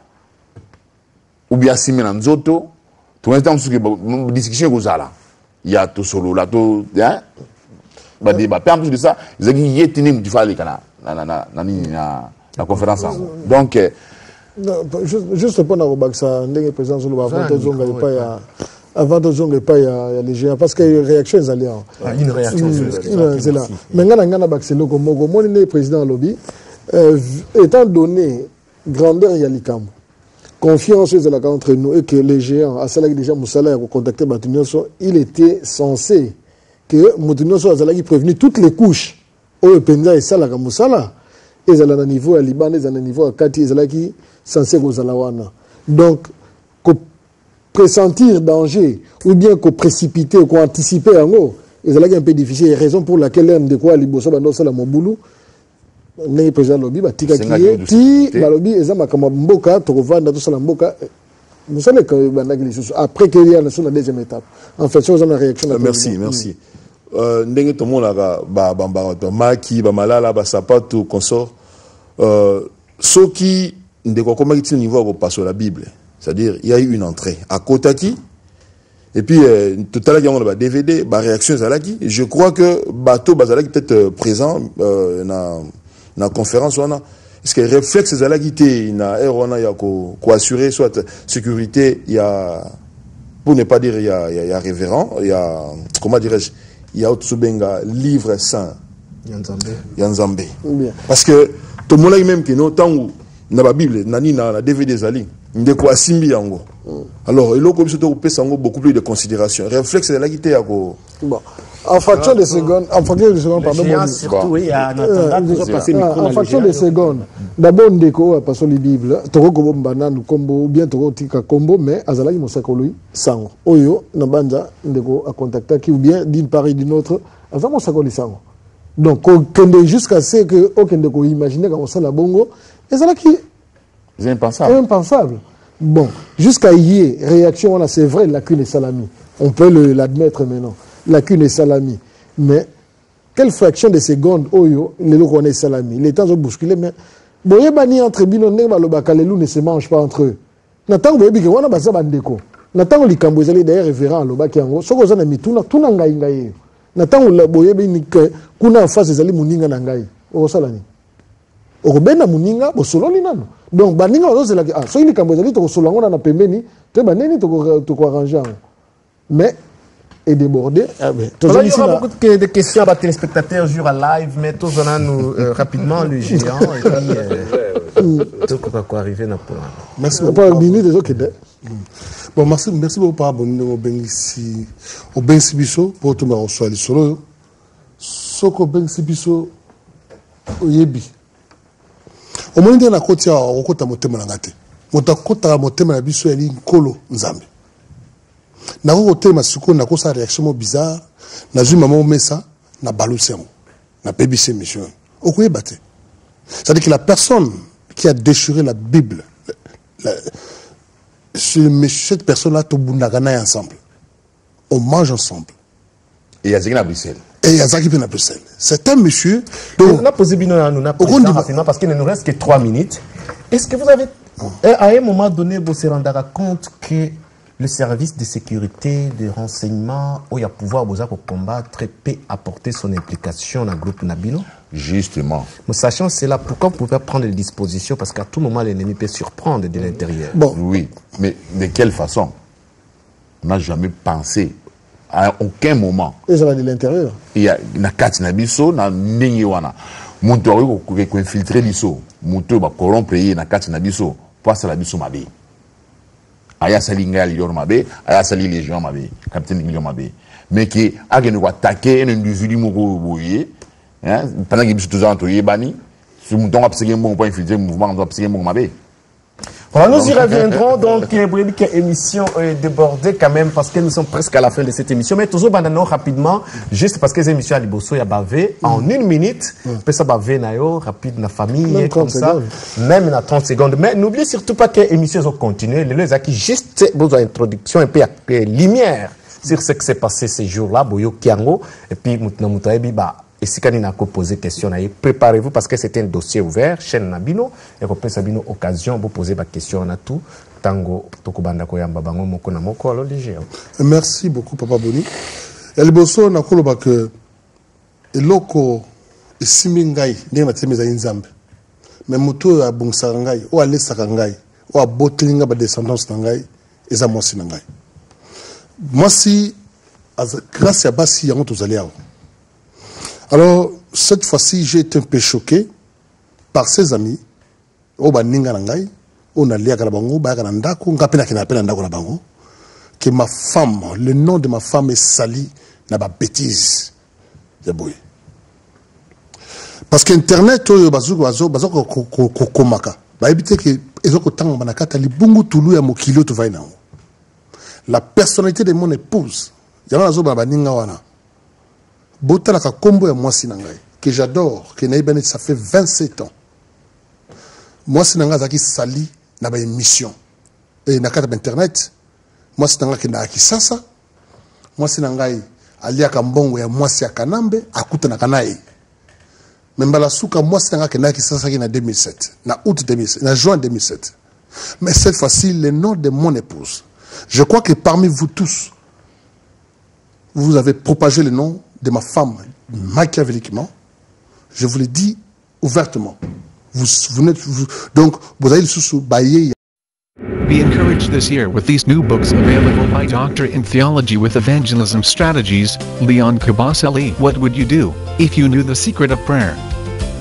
ou bien simi na nzoto tu connais tant que discussion ko zala ya to solo la to hein ba débat en plus de ça ils ont yetini mu fallait kana la conférence. Donc, juste pour nous dire ça, le président Zulu avant de zonger pas il y a les géants parce que les réactions allaient. Une réaction. C'est là. Mais ngana baxelo comme moi le président lobby étant donné grandeur il y a l'icam. Confiance entre nous et que les géants à cela déjà Moussala a contacté Batunyoso, il était censé que Batunyoso a prévenu toutes les couches. Oyo penza esala ka musala ezala na niveau ya Liban ezala na niveau ya kati ezala ki censé kozala wana donc ko pressentir danger ou bien ko précipiter ko anticiper yango ezala ki un peu difficile raison pour laquelle l'un de quoi liboso bando sala mobulu ndenge président lobi batikaki ye ti balobi eza makambo mboka tokovanda tosala mboka mosala bandaki lisusu après que ya na sur la deuxième étape en fait chose na réaction merci ndenge tomonaka bambaka to maki bamalala basapato consort soki ndeko komaki ti niveau ko passer la Bible, c'est-à-dire il y a eu une entrée à Kotaki et puis tout à l'heure on a DVD ba réaction zalaki, je crois que bateau bazalaki peut-être présent na conférence on a est-ce que réflexe zalaki té na on a ya ko assurer soit sécurité, il y a pour ne pas dire il y a révérend, il y a comment dirais-je, il y a Otsubenga livre saint Yanzambe parce que tout le monde même que non tant na ba Bible nani na DVD zali ndeko asimbi yango alors il ko biso to pesa yango beaucoup plus de considération réflexe de la quitté ya ko bon en fraction de seconde pardon surtout oui en fraction de seconde d'abord ndeko passe la Bible toko ko bombana nu kombo bien toko tika kombo mais azalaki mosakoli sango oyo na banja ndeko a contacter qui ou bien d'une part et d'une autre azalaki mosakoli sango donc jusqu'à ce que aucun de imaginer comme ça la bongo et ça là qui c'est impensable. Bon, jusqu'à hier, réaction, on a, c'est vrai, lacune et salami. On peut l'admettre maintenant. Lacune et salami. Mais, quelle fraction de secondes, oyo, les lots qu'on est salami. Les temps ont bousculé, mais, bon, y'a bani entre bino, les loups ne se mangent pas entre eux. N'attends, vous voyez, on a basa bandeko. N'attends, les cambouizali d'ailleurs référent à l'obaki ango. Ce qu'on a mis, tout n'a ngaï. N'attends, vous voyez, kuna en face des ali muninga nangaï. Au salani. Okobena muninga bosololi nano donc baninga ozela so ili kambo ezali to kosolanga na pembeni te baneni to ko arranger mais est débordé il y aura beaucoup de questions à téléspectateurs jour à live mais tous on a nous rapidement le géant et puis tout quoi arriver na pour merci pas minute des autres bon merci beaucoup par abonner au Bensi biso pour tout ma soir solo soko Bensi biso oyebi au moins dans la côte ya okota motema na ngate motakota motema na biso yali nkolo nzambe na ko tema siko na ko sa réaction bizarre na zuma mo mesa na balusemo na BBC mission okoyeba te c'est-à-dire que la personne qui a déchiré la Bible cette personne là to bundagana ensemble on mange ensemble et il y a à Bruxelles. Et il y a Zaki à Bruxelles. C'est un monsieur. Donc, on a posé rapidement parce qu'il ne nous reste que 3 minutes. Est-ce que vous avez, à un moment donné, vous vous rendez compte que le service de sécurité, de renseignement, où il y a pouvoir pour combattre, peut apporter son implication dans le groupe Nabino? Justement. Nous sachons cela, pourquoi vous pouvez pas prendre des dispositions? Parce qu'à tout moment, l'ennemi peut surprendre de l'intérieur. Bon. Oui, mais de quelle façon? On n'a jamais pensé. À aucun moment. Et ça va de l'intérieur. Il y a na kati na biso na ndenge wana. Mutu ko infiltrer biso, mutu ba corrompre na kati na biso, passe la biso mabe. Aya salinga lion mabe, aya sali légion mabe, capitaine lion mabe. Mais qui a gagné quoi attaquer un individu moko boyé, hein, pendant que biso tous entoyé bani, ce mouton a psé bon pour infiltrer mouvement doit psé bon mabe. Voilà, nous y reviendrons, donc émission est débordée quand même parce que nous sommes presque à la fin de cette émission. Mais toujours rapidement, juste parce que cette émission à Liboso y a bavé en 1 minute, peut ça bavé nayo rapide na famille comme ça, même en 30 secondes. Mais n'oubliez surtout pas que l'émission va continuer. Les qui juste besoin d'introduction un peu lumière sur ce qui s'est passé ces jours-là, Boyo Kiango et puis Moutna Moutaebi ba. Et si quand il a posé question, préparez-vous parce que c'est un dossier ouvert, chaîne Nabino, et qu'on peut Sabino occasion de poser ma question à tout. Tango, Tokubanda Koyamba Bango, Moko na Moko, alors léger. Merci beaucoup, Papa Boni. El Bosso na koloba que eloko esimingai ndenge na temeza inzambe. Mais moto ya bongsarangai, o ale sakangai, o abotlinga ba descendance nangai, eza mosi nangai. Mosi grâce à basi yango tozali awo. Alors, cette fois-ci, j'ai été un peu choqué par ses amis. Que ma femme, le nom de ma femme est sali, n'a pas bêtise. Parce qu'Internet, la personnalité de mon épouse, botala ka kombo ya mwasi na ngai que j'adore, que Naïbanet, ça fait 27 ans. Moi, c'est un gars qui sali dans une émission. Et dans le internet, moi, c'est un gars qui n'a pas ça. Moi, c'est un gars qui a Kambongo et moi, c'est un Kanambe, à Kouta Nakanaï. Mais Mbalasouka, moi, c'est un gars qui n'a pas ça en 2007, en août 2007, en juin 2007. Mais cette fois-ci, le nom de mon épouse. Je crois que parmi vous tous, vous avez propagé le nom de ma femme machiavéliquement. Je vous le dis ouvertement. Donc, vous avez le sous baillé. Be encouraged this year with these new books available by Doctor in Theology with Evangelism Strategies, Leon Kabaseli. What would you do if you knew the secret of prayer?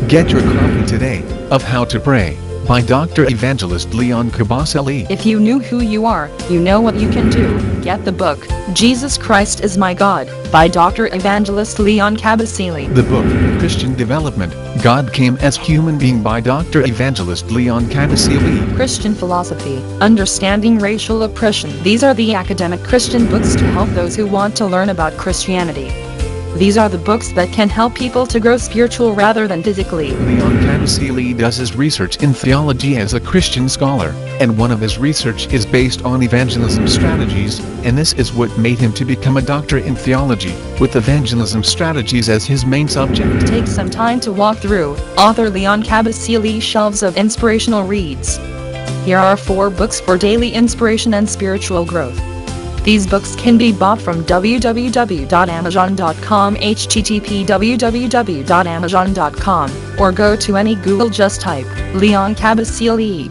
Get your copy today of How to Pray by Dr. Evangelist Leon Kabaseli. If you knew who you are, you know what you can do. Get the book, Jesus Christ is My God, by Dr. Evangelist Leon Kabaseli. The book, Christian Development, God Came as Human Being by Dr. Evangelist Leon Kabaseli. Christian Philosophy, Understanding Racial Oppression. These are the academic Christian books to help those who want to learn about Christianity. These are the books that can help people to grow spiritual rather than physically. Leon Kabaseli does his research in theology as a Christian scholar, and one of his research is based on evangelism strategies, and this is what made him to become a doctor in theology, with evangelism strategies as his main subject. Take some time to walk through author Leon Kabaseli's shelves of inspirational reads. Here are 4 books for daily inspiration and spiritual growth. These books can be bought from www.amazon.com, http://www.amazon.com, or go to any Google, just type Leon Kabaseli.